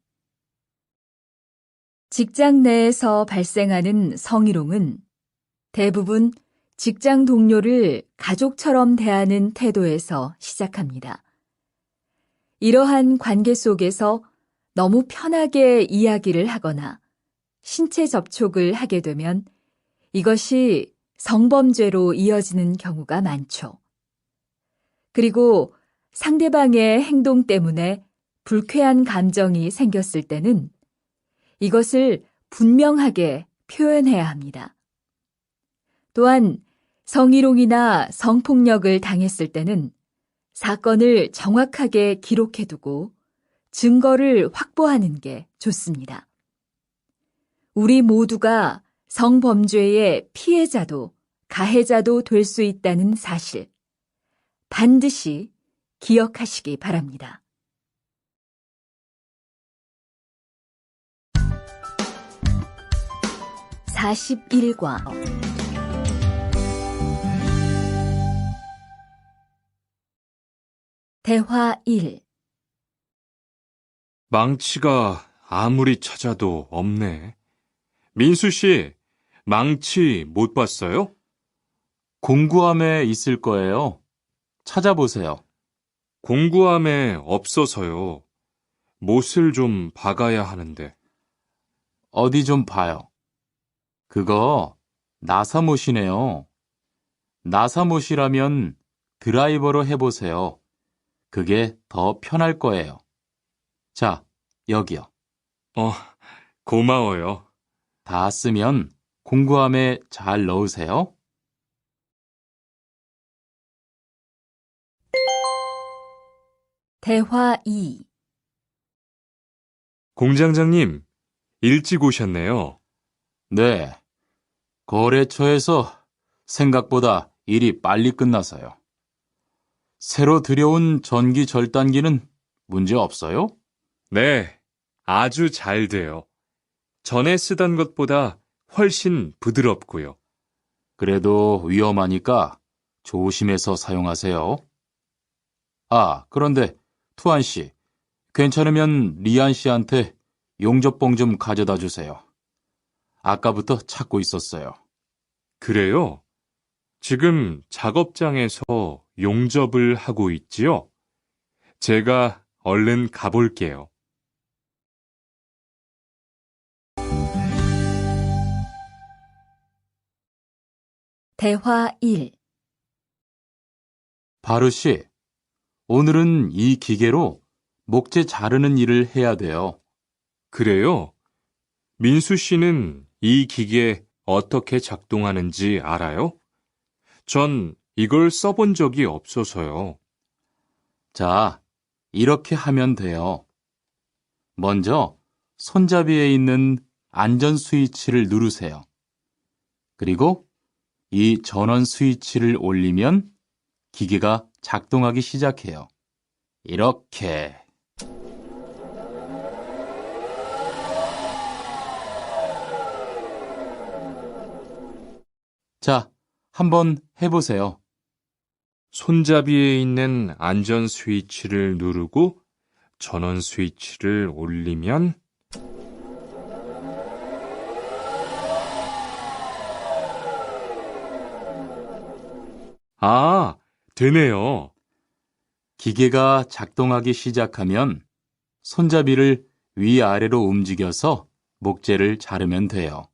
S1: 직장 내에서 발생하는 성희롱은 대부분 직장 동료를 가족처럼 대하는 태도에서 시작합니다. 이러한 관계 속에서 너무 편하게 이야기를 하거나 신체 접촉을 하게 되면 이것이 성범죄로 이어지는 경우가 많죠. 그리고 상대방의 행동 때문에 불쾌한 감정이 생겼을 때는 이것을 분명하게 표현해야 합니다. 또한 성희롱이나 성폭력을 당했을 때는 사건을 정확하게 기록해두고 증거를 확보하는 게 좋습니다. 우리 모두가 성범죄의 피해자도 가해자도 될 수 있다는 사실, 반드시 기억하시기 바랍니다. (41과) 대화 1.
S3: 망치가 아무리 찾아도 없네. 민수 씨, 망치 못 봤어요?
S2: 공구함에 있을 거예요. 찾아보세요.
S3: 공구함에 없어서요. 못을 좀 박아야 하는데.
S2: 어디 좀 봐요. 그거 나사못이네요. 나사못이라면 드라이버로 해보세요. 그게 더 편할 거예요. 자, 여기요.
S3: 어, 고마워요.
S2: 다 쓰면 공구함에 잘 넣으세요.
S1: 대화 2.
S3: 공장장님, 일찍 오셨네요.
S2: 네. 거래처에서 생각보다 일이 빨리 끝나서요. 새로 들여온 전기 절단기는 문제 없어요?
S3: 네, 아주 잘 돼요. 전에 쓰던 것보다 훨씬 부드럽고요.
S2: 그래도 위험하니까 조심해서 사용하세요. 아, 그런데 투안 씨, 괜찮으면 리안 씨한테 용접봉 좀 가져다 주세요. 아까부터 찾고 있었어요.
S3: 그래요? 지금 작업장에서 용접을 하고 있지요? 제가 얼른 가볼게요.
S1: 대화 1.
S2: 바르 씨, 오늘은 이 기계로 목재 자르는 일을 해야 돼요.
S3: 그래요? 민수 씨는 이 기계 어떻게 작동하는지 알아요? 전 이걸 써본 적이 없어서요.
S2: 자, 이렇게 하면 돼요. 먼저 손잡이에 있는 안전 스위치를 누르세요. 그리고 이 전원 스위치를 올리면 기계가 작동하기 시작해요. 이렇게. 자, 한번 해보세요.
S3: 손잡이에 있는 안전 스위치를 누르고 전원 스위치를 올리면 아, 되네요.
S2: 기계가 작동하기 시작하면 손잡이를 위아래로 움직여서 목재를 자르면 돼요.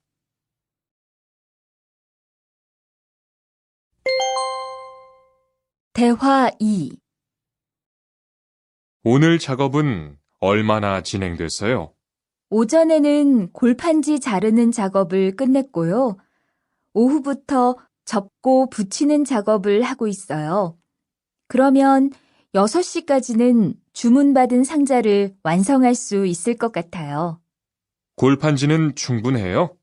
S1: 대화 2.
S3: 오늘 작업은 얼마나 진행됐어요?
S1: 오전에는 골판지 자르는 작업을 끝냈고요. 오후부터 접고 붙이는 작업을 하고 있어요. 그러면 6시까지는 주문받은 상자를 완성할 수 있을 것 같아요.
S3: 골판지는 충분해요?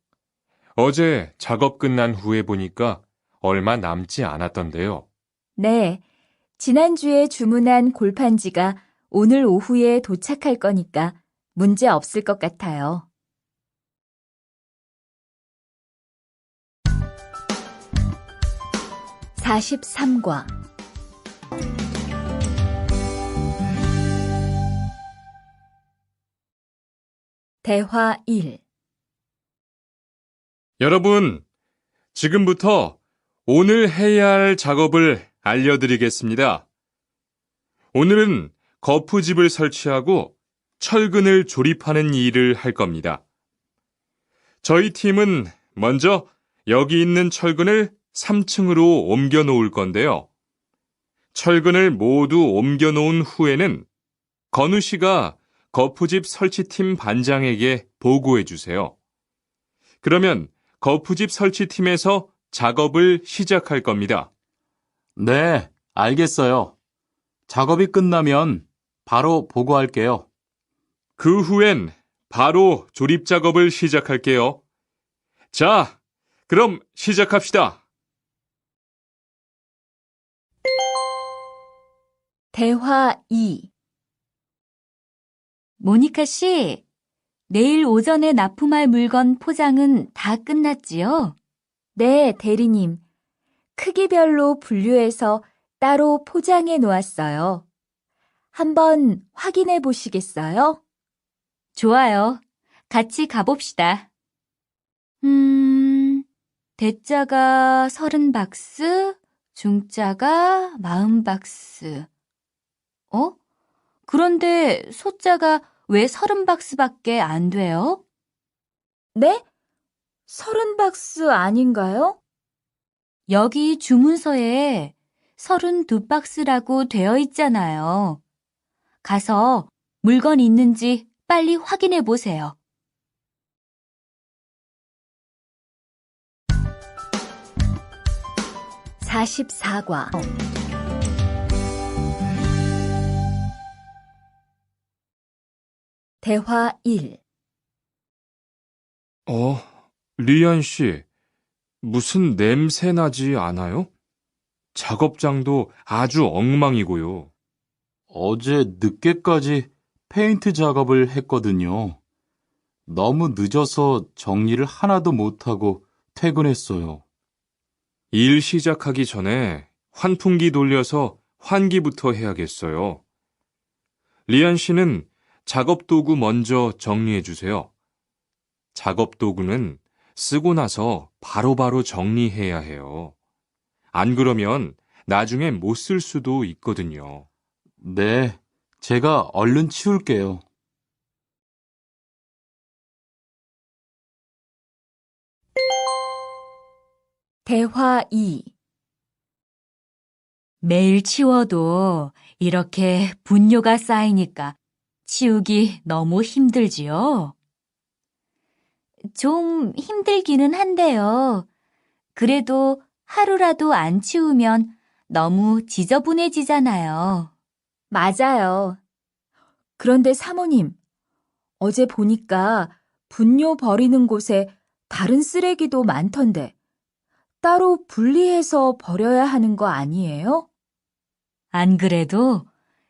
S3: 어제 작업 끝난 후에 보니까 얼마 남지 않았던데요.
S1: 네, 지난주에 주문한 골판지가 오늘 오후에 도착할 거니까 문제 없을 것 같아요. (43과) 대화 1.
S3: 여러분, 지금부터 오늘 해야 할 작업을 알려드리겠습니다. 오늘은 거푸집을 설치하고 철근을 조립하는 일을 할 겁니다. 저희 팀은 먼저 여기 있는 철근을 3층으로 옮겨 놓을 건데요. 철근을 모두 옮겨 놓은 후에는 건우 씨가 거푸집 설치팀 반장에게 보고해 주세요. 그러면 거푸집 설치팀에서 작업을 시작할 겁니다.
S2: 네, 알겠어요. 작업이 끝나면 바로 보고할게요.
S3: 그 후엔 바로 조립 작업을 시작할게요. 자, 그럼 시작합시다.
S1: 대화 2. 모니카 씨, 내일 오전에 납품할 물건 포장은 다 끝났지요? 네, 대리님. 크기별로 분류해서 따로 포장해 놓았어요. 한번 확인해 보시겠어요? 좋아요. 같이 가봅시다. 대자가 30박스, 중자가 40박스. 그런데 소자가 왜 30박스밖에 안 돼요? 네? 30박스 아닌가요? 여기 주문서에 32박스라고 되어 있잖아요. 가서 물건 있는지 빨리 확인해 보세요. (44과) 대화 1.
S3: 리안 씨, 무슨 냄새 나지 않아요? 작업장도 아주 엉망이고요.
S2: 어제 늦게까지 페인트 작업을 했거든요. 너무 늦어서 정리를 하나도 못하고 퇴근했어요.
S3: 일 시작하기 전에 환풍기 돌려서 환기부터 해야겠어요. 리안 씨는 작업 도구 먼저 정리해 주세요. 작업 도구는 쓰고 나서 바로바로 정리해야 해요. 안 그러면 나중에 못 쓸 수도 있거든요.
S2: 네, 제가 얼른 치울게요.
S1: 대화 2.
S6: 매일 치워도 이렇게 분뇨가 쌓이니까 치우기 너무 힘들지요?
S1: 좀 힘들기는 한데요. 그래도 하루라도 안 치우면 너무 지저분해지잖아요. 맞아요. 그런데 사모님, 어제 보니까 분뇨 버리는 곳에 다른 쓰레기도 많던데 따로 분리해서 버려야 하는 거 아니에요?
S6: 안 그래도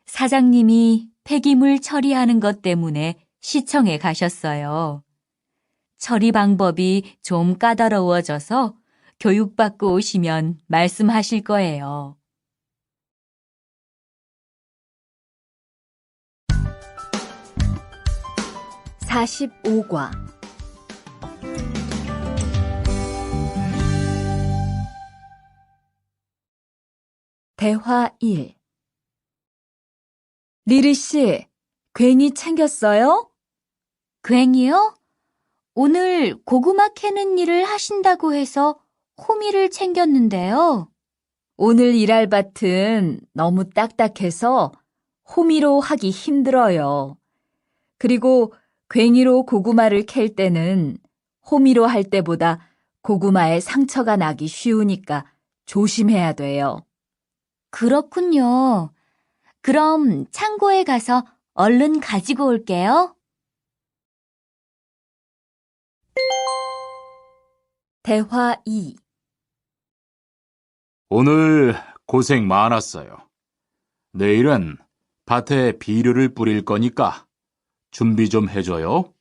S6: 사장님이 폐기물 처리하는 것 때문에 시청에 가셨어요. 처리 방법이 좀 까다로워져서 교육받고 오시면 말씀하실 거예요.
S1: (45과) 대화 1. 리리 씨, 괜히 챙겼어요?
S6: 괜히요? 오늘 고구마 캐는 일을 하신다고 해서 호미를 챙겼는데요.
S1: 오늘 일할 밭은 너무 딱딱해서 호미로 하기 힘들어요. 그리고 괭이로 고구마를 캘 때는 호미로 할 때보다 고구마에 상처가 나기 쉬우니까 조심해야 돼요.
S6: 그렇군요. 그럼 창고에 가서 얼른 가지고 올게요.
S1: 대화 2.
S2: 오늘 고생 많았어요. 내일은 밭에 비료를 뿌릴 거니까 준비 좀 해줘요.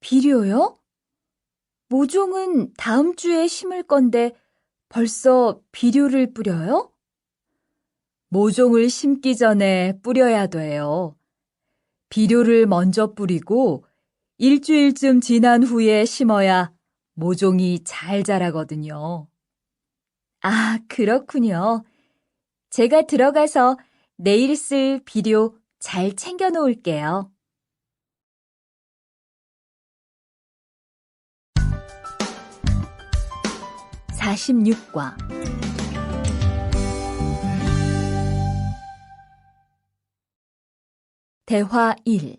S1: 비료요? 모종은 다음 주에 심을 건데 벌써 비료를 뿌려요? 모종을 심기 전에 뿌려야 돼요. 비료를 먼저 뿌리고 일주일쯤 지난 후에 심어야 모종이 잘 자라거든요. 아, 그렇군요. 제가 들어가서 내일 쓸 비료 잘 챙겨 놓을게요. (46과) 대화 1.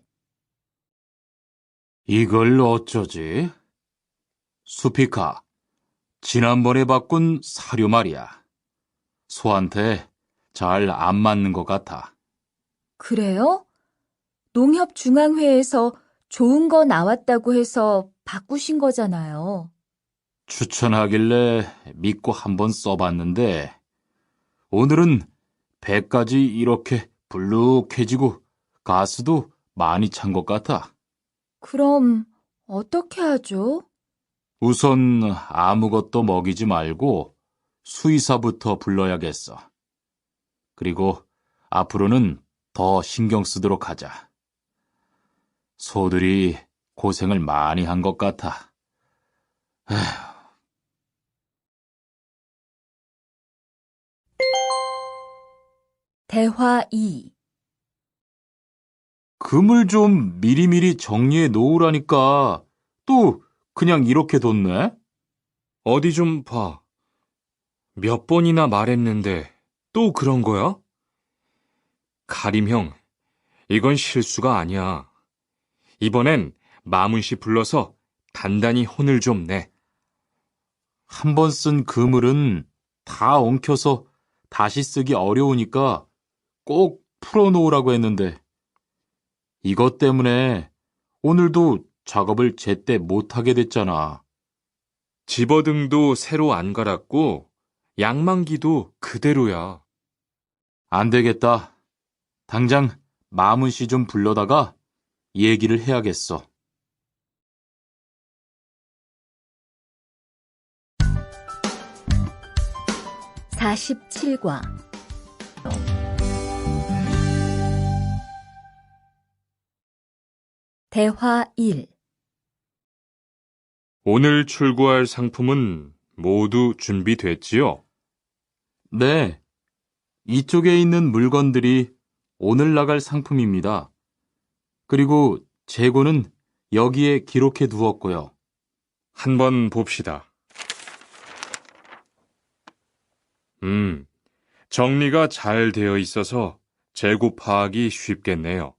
S2: 이걸 어쩌지? 수피카, 지난번에 바꾼 사료 말이야. 소한테 잘 안 맞는 것 같아.
S1: 그래요? 농협중앙회에서 좋은 거 나왔다고 해서 바꾸신 거잖아요.
S2: 추천하길래 믿고 한번 써봤는데 오늘은 배까지 이렇게 불룩해지고 가스도 많이 찬 것 같아.
S1: 그럼 어떻게 하죠?
S2: 우선 아무것도 먹이지 말고 수의사부터 불러야겠어. 그리고 앞으로는 더 신경 쓰도록 하자. 소들이 고생을 많이 한 것 같아. 에휴.
S1: 대화 2.
S2: 금을 좀 미리미리 정리해 놓으라니까 또 그냥 이렇게 뒀네?
S3: 어디 좀 봐. 몇 번이나 말했는데 또 그런 거야? 가림 형, 이건 실수가 아니야. 이번엔 마문 씨 불러서 단단히 혼을 좀 내.
S2: 한 번 쓴 그물은 다 엉켜서 다시 쓰기 어려우니까 꼭 풀어놓으라고 했는데 이것 때문에 오늘도 작업을 제때 못하게 됐잖아.
S3: 집어등도 새로 안 갈았고 양만기도 그대로야.
S2: 안 되겠다. 당장 마문 씨 좀 불러다가 얘기를 해야겠어.
S1: (47과) 대화 1.
S3: 오늘 출고할 상품은 모두 준비됐지요?
S2: 네. 이쪽에 있는 물건들이 오늘 나갈 상품입니다. 그리고 재고는 여기에 기록해 두었고요.
S3: 한번 봅시다. 정리가 잘 되어 있어서 재고 파악이 쉽겠네요.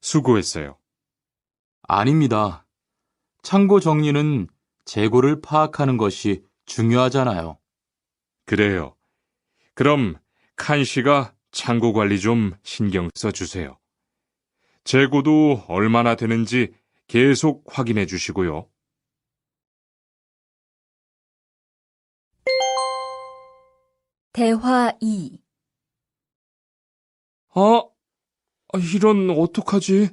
S3: 수고했어요.
S2: 아닙니다. 창고 정리는 재고를 파악하는 것이 중요하잖아요.
S3: 그래요. 그럼 칸 씨가 창고 관리 좀 신경 써주세요. 재고도 얼마나 되는지 계속 확인해 주시고요.
S1: 대화 2.
S3: 이런 어떡하지?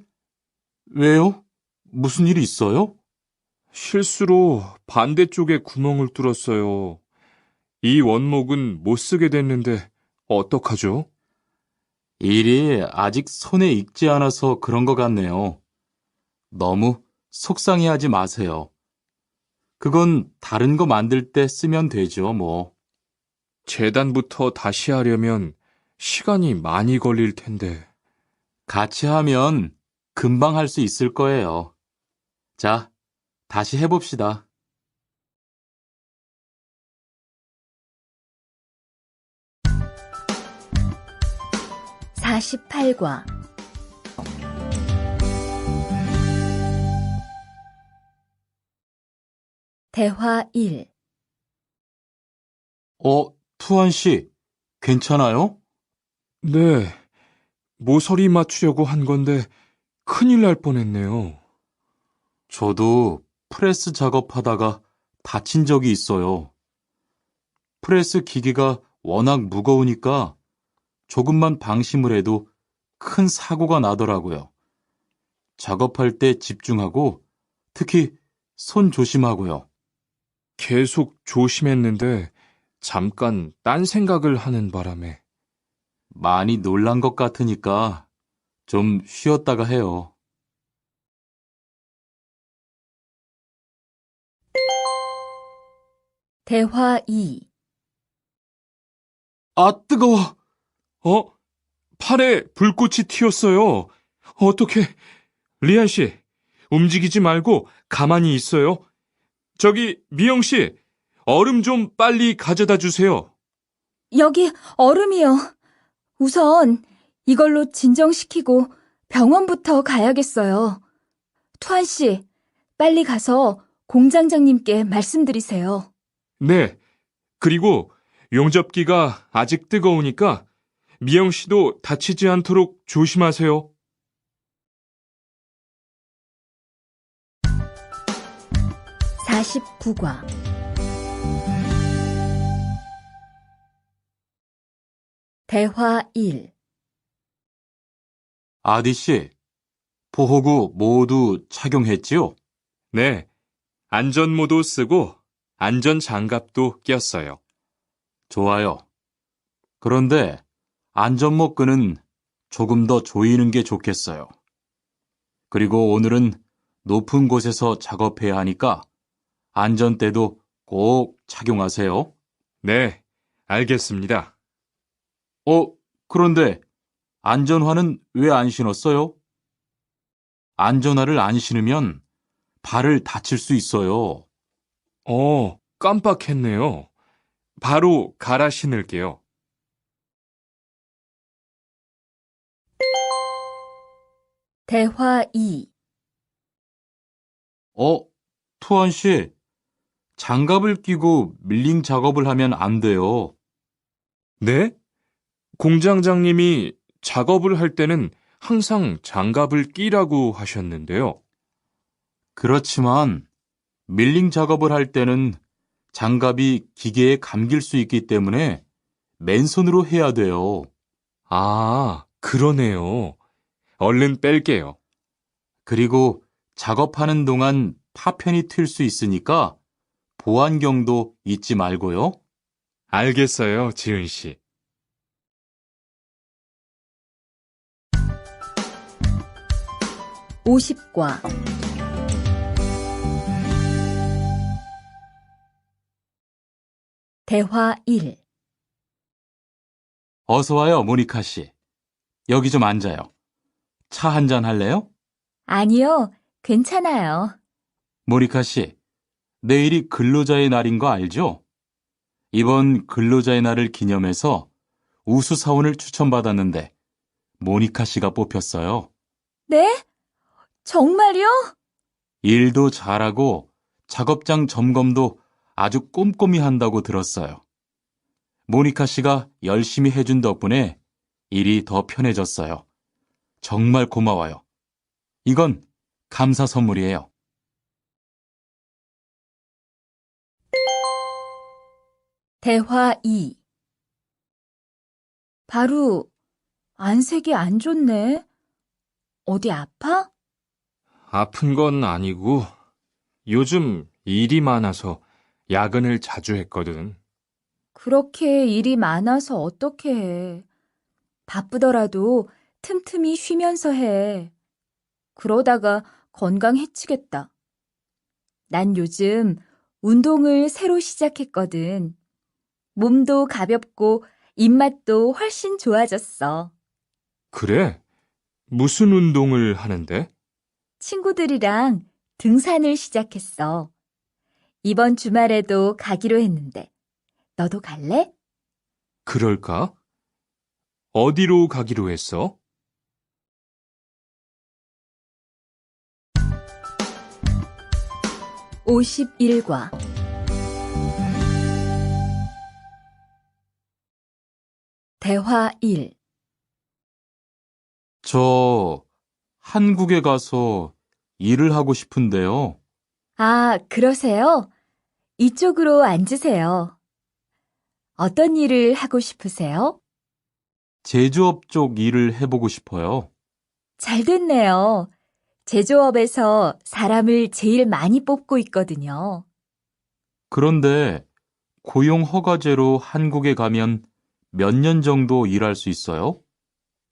S2: 왜요? 무슨 일이 있어요?
S3: 실수로 반대쪽에 구멍을 뚫었어요. 이 원목은 못 쓰게 됐는데 어떡하죠?
S2: 일이 아직 손에 익지 않아서 그런 것 같네요. 너무 속상해하지 마세요. 그건 다른 거 만들 때 쓰면 되죠, 뭐.
S3: 재단부터 다시 하려면 시간이 많이 걸릴 텐데.
S2: 같이 하면 금방 할 수 있을 거예요. 자, 다시 해봅시다.
S1: (48과) 대화 1.
S2: 투한 씨, 괜찮아요?
S3: 네, 모서리 맞추려고 한 건데 큰일 날 뻔했네요.
S2: 저도 프레스 작업하다가 다친 적이 있어요. 프레스 기기가 워낙 무거우니까 조금만 방심을 해도 큰 사고가 나더라고요. 작업할 때 집중하고 특히 손 조심하고요.
S3: 계속 조심했는데 잠깐 딴 생각을 하는 바람에.
S2: 많이 놀란 것 같으니까 좀 쉬었다가 해요.
S1: 대화 2.
S2: 아, 뜨거워!
S3: 팔에 불꽃이 튀었어요. 어떻게? 리안 씨, 움직이지 말고 가만히 있어요. 저기, 미영 씨, 얼음 좀 빨리 가져다 주세요.
S1: 여기 얼음이요. 우선 이걸로 진정시키고 병원부터 가야겠어요. 투한 씨, 빨리 가서 공장장님께 말씀드리세요.
S3: 네, 그리고 용접기가 아직 뜨거우니까 미영 씨도 다치지 않도록 조심하세요.
S1: (49과) 대화 1.
S2: 아디 씨, 보호구 모두 착용했지요?
S3: 네, 안전모도 쓰고 안전장갑도 꼈어요.
S2: 좋아요. 그런데 안전모 끈은 조금 더 조이는 게 좋겠어요. 그리고 오늘은 높은 곳에서 작업해야 하니까 안전대도 꼭 착용하세요.
S3: 네, 알겠습니다.
S2: 그런데 안전화는 왜 안 신었어요? 안전화를 안 신으면 발을 다칠 수 있어요.
S3: 깜빡했네요. 바로 갈아 신을게요.
S1: 대화 2.
S2: 투안 씨, 장갑을 끼고 밀링 작업을 하면 안 돼요.
S3: 네? 공장장님이 작업을 할 때는 항상 장갑을 끼라고 하셨는데요.
S2: 그렇지만 밀링 작업을 할 때는 장갑이 기계에 감길 수 있기 때문에 맨손으로 해야 돼요.
S3: 아, 그러네요. 얼른 뺄게요.
S2: 그리고 작업하는 동안 파편이 튈 수 있으니까 보안경도 잊지 말고요.
S3: 알겠어요, 지은 씨.
S1: 오십과 대화 1.
S2: 어서 와요, 모니카 씨. 여기 좀 앉아요. 차 한잔 할래요?
S1: 아니요, 괜찮아요.
S2: 모니카 씨, 내일이 근로자의 날인 거 알죠? 이번 근로자의 날을 기념해서 우수 사원을 추천받았는데 모니카 씨가 뽑혔어요.
S1: 네? 정말요?
S2: 일도 잘하고 작업장 점검도 아주 꼼꼼히 한다고 들었어요. 모니카 씨가 열심히 해준 덕분에 일이 더 편해졌어요. 정말 고마워요. 이건 감사 선물이에요.
S1: 대화 2. 바로 안색이 안 좋네. 어디 아파?
S3: 아픈 건 아니고 요즘 일이 많아서 야근을 자주 했거든.
S1: 그렇게 일이 많아서 어떻게 해. 바쁘더라도 틈틈이 쉬면서 해. 그러다가 건강 해치겠다. 난 요즘 운동을 새로 시작했거든. 몸도 가볍고 입맛도 훨씬 좋아졌어.
S3: 그래? 무슨 운동을 하는데?
S1: 친구들이랑 등산을 시작했어. 이번 주말에도 가기로 했는데, 너도 갈래?
S3: 그럴까? 어디로 가기로 했어?
S1: (51과) 대화 1.
S2: 저 한국에 가서 일을 하고 싶은데요.
S1: 아, 그러세요? 이쪽으로 앉으세요. 어떤 일을 하고 싶으세요?
S2: 제조업 쪽 일을 해보고 싶어요.
S1: 잘 됐네요. 제조업에서 사람을 제일 많이 뽑고 있거든요.
S2: 그런데 고용 허가제로 한국에 가면 몇 년 정도 일할 수 있어요?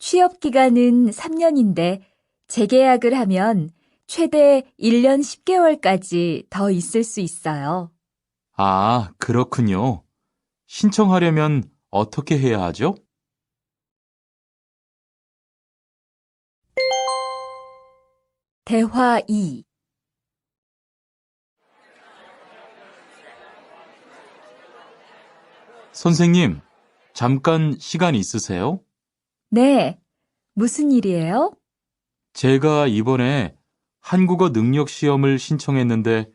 S1: 취업 기간은 3년인데 재계약을 하면 최대 1년 10개월까지 더 있을 수 있어요.
S2: 아, 그렇군요. 신청하려면 어떻게 해야 하죠?
S1: 대화 2.
S2: 선생님, 잠깐 시간 있으세요?
S1: 네, 무슨 일이에요?
S2: 제가 이번에 한국어 능력 시험을 신청했는데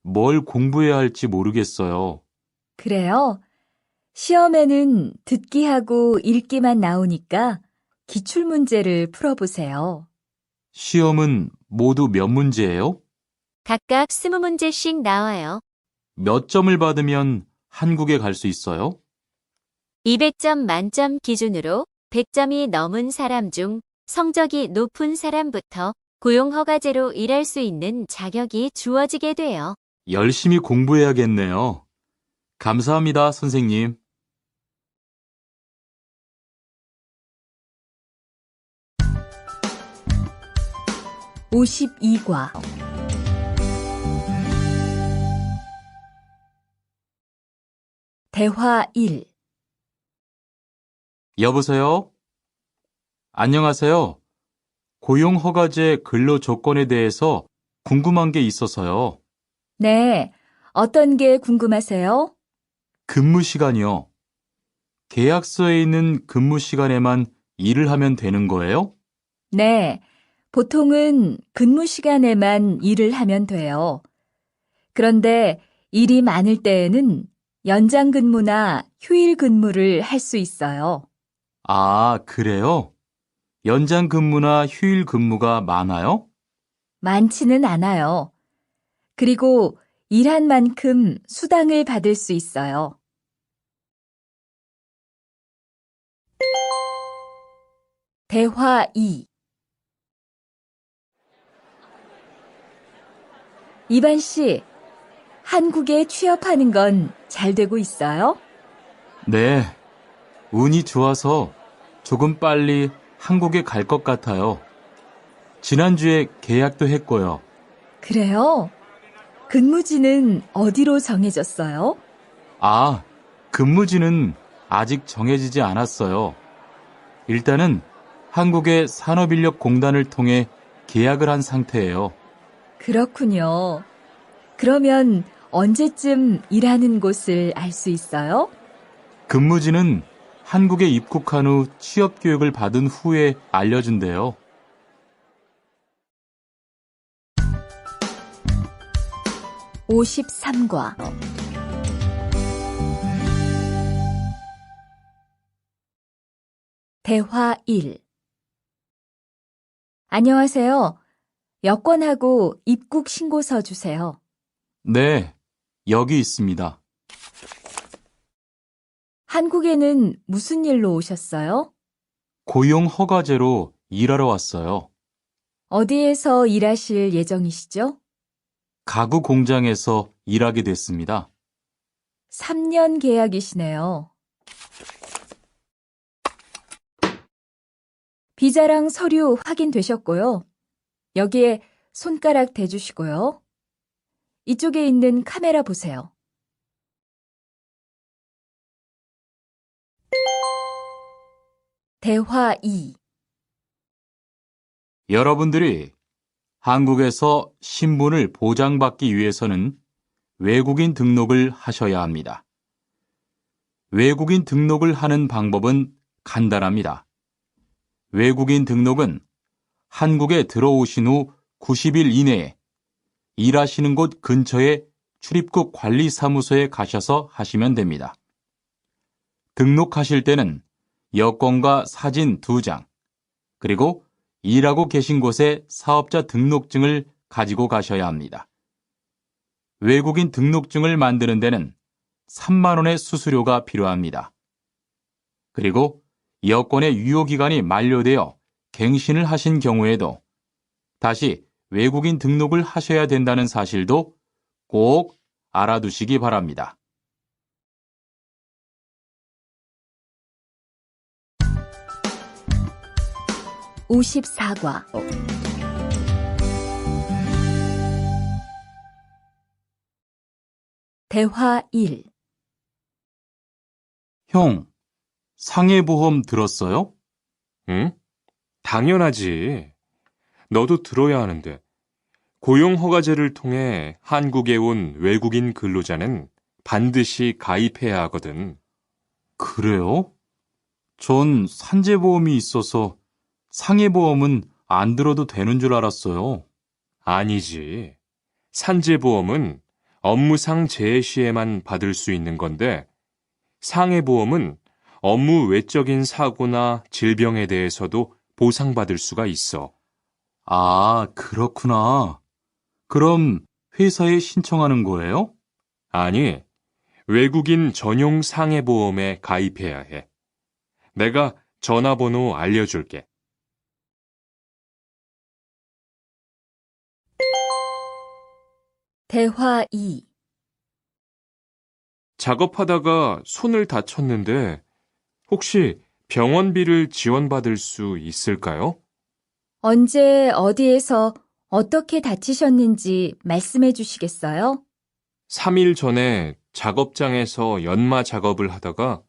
S2: 뭘 공부해야 할지 모르겠어요.
S1: 그래요? 시험에는 듣기하고 읽기만 나오니까 기출문제를 풀어보세요.
S2: 시험은 모두 몇 문제예요?
S5: 각각 20문제씩 나와요.
S2: 몇 점을 받으면 한국에 갈 수 있어요?
S5: 200점 만점 기준으로 100점이 넘은 사람 중 성적이 높은 사람부터 고용허가제로 일할 수 있는 자격이 주어지게 돼요.
S2: 열심히 공부해야겠네요. 감사합니다, 선생님.
S1: 52과 대화 1.
S2: 여보세요? 안녕하세요. 고용허가제 근로 조건에 대해서 궁금한 게 있어서요.
S1: 네, 어떤 게 궁금하세요?
S2: 근무 시간이요. 계약서에 있는 근무 시간에만 일을 하면 되는 거예요?
S1: 네, 보통은 근무 시간에만 일을 하면 돼요. 그런데 일이 많을 때에는 연장 근무나 휴일 근무를 할 수 있어요.
S2: 아, 그래요? 연장 근무나 휴일 근무가 많아요?
S1: 많지는 않아요. 그리고 일한 만큼 수당을 받을 수 있어요. 대화 2. 이반 씨, 한국에 취업하는 건 잘 되고 있어요?
S2: 네, 운이 좋아서 조금 빨리 한국에 갈 것 같아요. 지난주에 계약도 했고요.
S1: 그래요? 근무지는 어디로 정해졌어요?
S2: 아, 근무지는 아직 정해지지 않았어요. 일단은 한국의 산업인력공단을 통해 계약을 한 상태예요.
S1: 그렇군요. 그러면 언제쯤 일하는 곳을 알 수 있어요?
S2: 근무지는 한국에 입국한 후 취업 교육을 받은 후에 알려준대요.
S1: 53과 대화 1. 안녕하세요. 여권하고 입국 신고서 주세요.
S2: 네, 여기 있습니다.
S1: 한국에는 무슨 일로 오셨어요?
S2: 고용 허가제로 일하러 왔어요.
S1: 어디에서 일하실 예정이시죠?
S2: 가구 공장에서 일하게 됐습니다.
S1: 3년 계약이시네요. 비자랑 서류 확인되셨고요. 여기에 손가락 대주시고요. 이쪽에 있는 카메라 보세요. 대화 2.
S2: 여러분들이 한국에서 신분을 보장받기 위해서는 외국인 등록을 하셔야 합니다. 외국인 등록을 하는 방법은 간단합니다. 외국인 등록은 한국에 들어오신 후 90일 이내에 일하시는 곳 근처의 출입국 관리사무소에 가셔서 하시면 됩니다. 등록하실 때는 여권과 사진 2장, 그리고 일하고 계신 곳의 사업자 등록증을 가지고 가셔야 합니다. 외국인 등록증을 만드는 데는 3만 원의 수수료가 필요합니다. 그리고 여권의 유효기간이 만료되어 갱신을 하신 경우에도 다시 외국인 등록을 하셔야 된다는 사실도 꼭 알아두시기 바랍니다.
S1: 54과 대화 1.
S2: 형, 상해보험 들었어요?
S3: 응? 당연하지. 너도 들어야 하는데. 고용허가제를 통해 한국에 온 외국인 근로자는 반드시 가입해야 하거든.
S2: 그래요? 전 산재보험이 있어서 상해보험은 안 들어도 되는 줄 알았어요.
S3: 아니지. 산재보험은 업무상 재해 시에만 받을 수 있는 건데, 상해보험은 업무 외적인 사고나 질병에 대해서도 보상받을 수가 있어.
S2: 아, 그렇구나. 그럼 회사에 신청하는 거예요?
S3: 아니, 외국인 전용 상해보험에 가입해야 해. 내가 전화번호 알려줄게.
S1: 대화 2.
S3: 작업하다가 손을 다쳤는데 혹시 병원비를 지원받을 수 있을까요?
S1: 언제 어디에서 어떻게 다치셨는지 말씀해 주시겠어요?
S3: 3일 전에 작업장에서 연마 작업을 하다가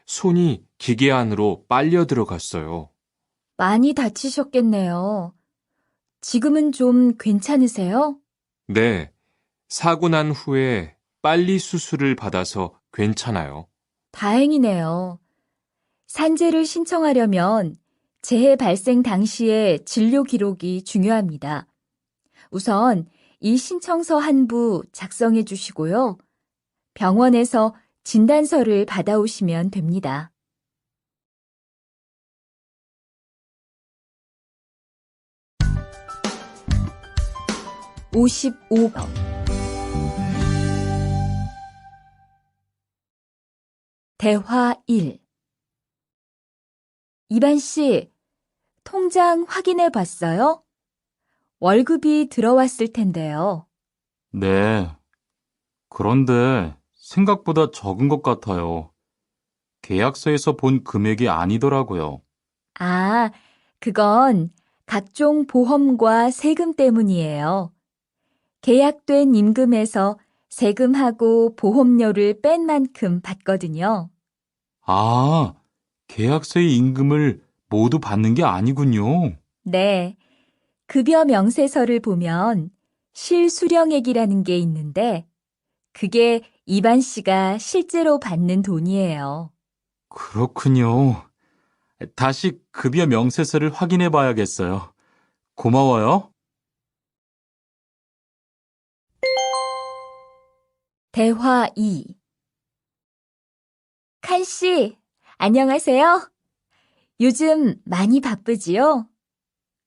S3: 손이 기계 안으로 빨려 들어갔어요.
S1: 많이 다치셨겠네요. 지금은 좀 괜찮으세요?
S3: 네, 사고 난 후에 빨리 수술을 받아서 괜찮아요.
S1: 다행이네요. 산재를 신청하려면 재해 발생 당시의 진료 기록이 중요합니다. 우선 이 신청서 한 부 작성해 주시고요. 병원에서 진단서를 받아오시면 됩니다. (55번) 대화 1. 이반 씨, 통장 확인해 봤어요? 월급이 들어왔을 텐데요.
S2: 네. 그런데 생각보다 적은 것 같아요. 계약서에서 본 금액이 아니더라고요.
S1: 아, 그건 각종 보험과 세금 때문이에요. 계약된 임금에서 세금하고 보험료를 뺀 만큼 받거든요.
S2: 아, 계약서의 임금을 모두 받는 게 아니군요.
S1: 네, 급여 명세서를 보면 실수령액이라는 게 있는데 그게 이반 씨가 실제로 받는 돈이에요.
S2: 그렇군요. 다시 급여 명세서를 확인해 봐야겠어요. 고마워요.
S1: 대화 2. 칸 씨, 안녕하세요. 요즘 많이 바쁘지요?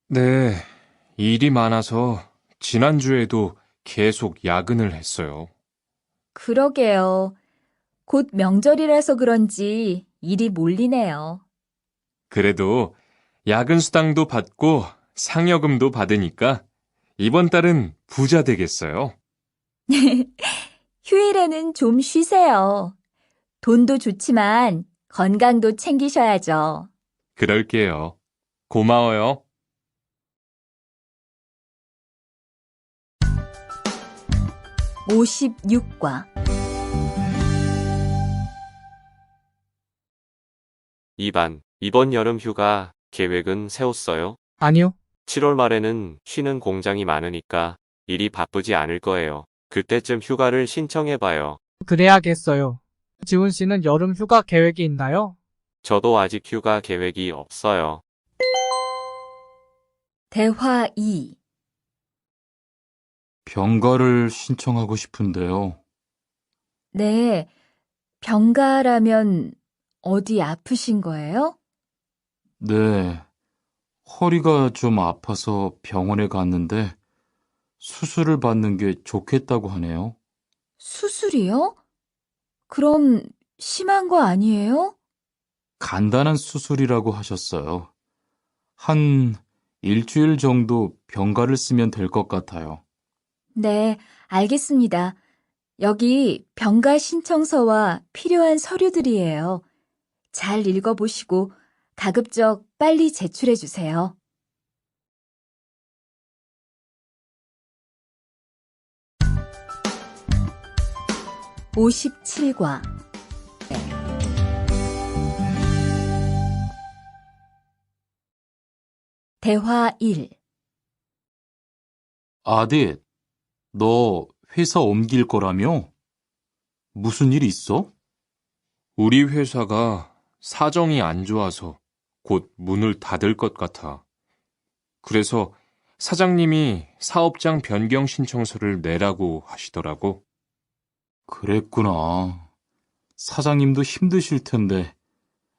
S3: 네, 일이 많아서 지난주에도 계속 야근을 했어요.
S1: 그러게요. 곧 명절이라서 그런지 일이 몰리네요.
S3: 그래도 야근 수당도 받고 상여금도 받으니까 이번 달은 부자 되겠어요.
S1: 휴일에는 좀 쉬세요. 돈도 좋지만 건강도 챙기셔야죠.
S3: 그럴게요. 고마워요.
S1: 56과
S7: 2반, 이번 여름 휴가 계획은 세웠어요?
S8: 아니요.
S7: 7월 말에는 쉬는 공장이 많으니까 일이 바쁘지 않을 거예요. 그때쯤 휴가를 신청해봐요.
S8: 그래야겠어요. 지훈 씨는 여름 휴가 계획이 있나요?
S7: 저도 아직 휴가 계획이 없어요.
S1: 대화 2.
S2: 병가를 신청하고 싶은데요.
S1: 네, 병가라면 어디 아프신 거예요?
S2: 네, 허리가 좀 아파서 병원에 갔는데 수술을 받는 게 좋겠다고 하네요.
S1: 수술이요? 그럼 심한 거 아니에요?
S2: 간단한 수술이라고 하셨어요. 한 일주일 정도 병가를 쓰면 될 것 같아요.
S1: 네, 알겠습니다. 여기 병가 신청서와 필요한 서류들이에요. 잘 읽어보시고 가급적 빨리 제출해 주세요. 57과 대화 1.
S2: 아딧, 너 회사 옮길 거라며? 무슨 일 있어?
S3: 우리 회사가 사정이 안 좋아서 곧 문을 닫을 것 같아. 그래서 사장님이 사업장 변경 신청서를 내라고 하시더라고.
S2: 그랬구나. 사장님도 힘드실 텐데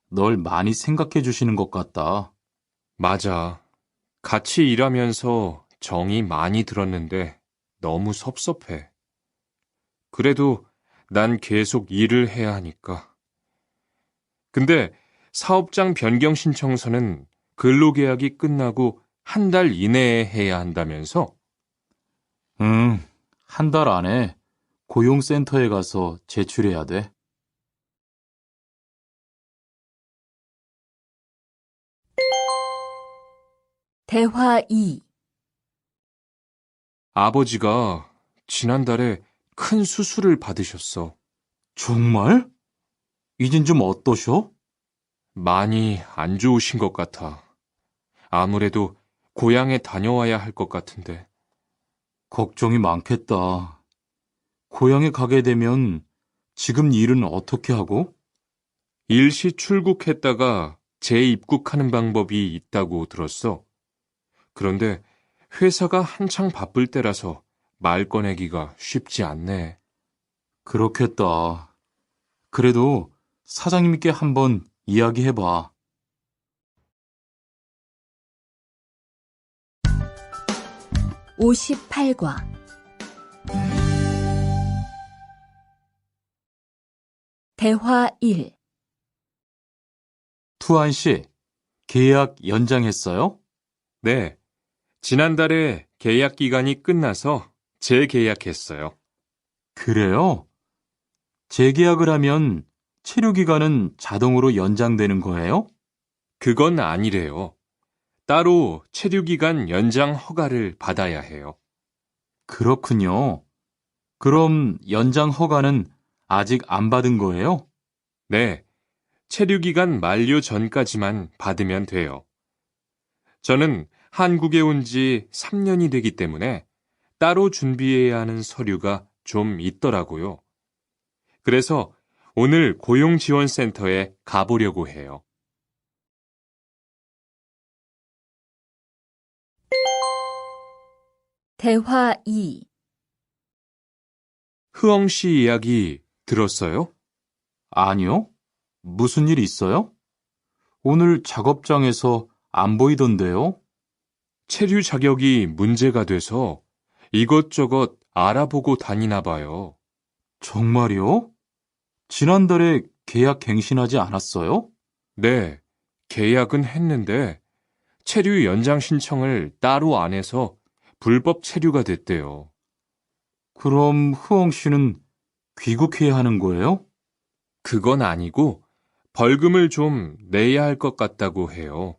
S2: 널 많이 생각해 주시는 것 같다.
S3: 맞아. 같이 일하면서 정이 많이 들었는데 너무 섭섭해. 그래도 난 계속 일을 해야 하니까. 근데 사업장 변경 신청서는 근로계약이 끝나고 한 달 이내에 해야 한다면서?
S2: 응, 한 달 안에 고용센터에 가서 제출해야 돼.
S1: 대화 2.
S3: 아버지가 지난달에 큰 수술을 받으셨어.
S2: 정말? 이젠 좀 어떠셔?
S3: 많이 안 좋으신 것 같아. 아무래도 고향에 다녀와야 할 것 같은데.
S2: 걱정이 많겠다. 고향에 가게 되면 지금 일은 어떻게 하고?
S3: 일시 출국했다가 재입국하는 방법이 있다고 들었어. 그런데 회사가 한창 바쁠 때라서 말 꺼내기가 쉽지 않네.
S2: 그렇겠다. 그래도 사장님께 한번 이야기해봐.
S1: (58과) 대화 1.
S2: 투안 씨, 계약 연장했어요?
S3: 네. 지난달에 계약 기간이 끝나서 재계약했어요.
S2: 그래요? 재계약을 하면 체류 기간은 자동으로 연장되는 거예요?
S3: 그건 아니래요. 따로 체류 기간 연장 허가를 받아야 해요.
S2: 그렇군요. 그럼 연장 허가는 아직 안 받은 거예요?
S3: 네. 체류 기간 만료 전까지만 받으면 돼요. 저는 한국에 온 지 3년이 되기 때문에 따로 준비해야 하는 서류가 좀 있더라고요. 그래서 오늘 고용지원센터에 가보려고 해요.
S1: 대화 2.
S3: 흐엉 씨 이야기 들었어요?
S2: 아니요. 무슨 일 있어요? 오늘 작업장에서 안 보이던데요?
S3: 체류 자격이 문제가 돼서 이것저것 알아보고 다니나 봐요.
S2: 정말요? 지난달에 계약 갱신하지 않았어요?
S3: 네, 계약은 했는데 체류 연장 신청을 따로 안 해서 불법 체류가 됐대요.
S2: 그럼 흐엉 씨는 귀국해야 하는 거예요?
S3: 그건 아니고 벌금을 좀 내야 할 것 같다고 해요.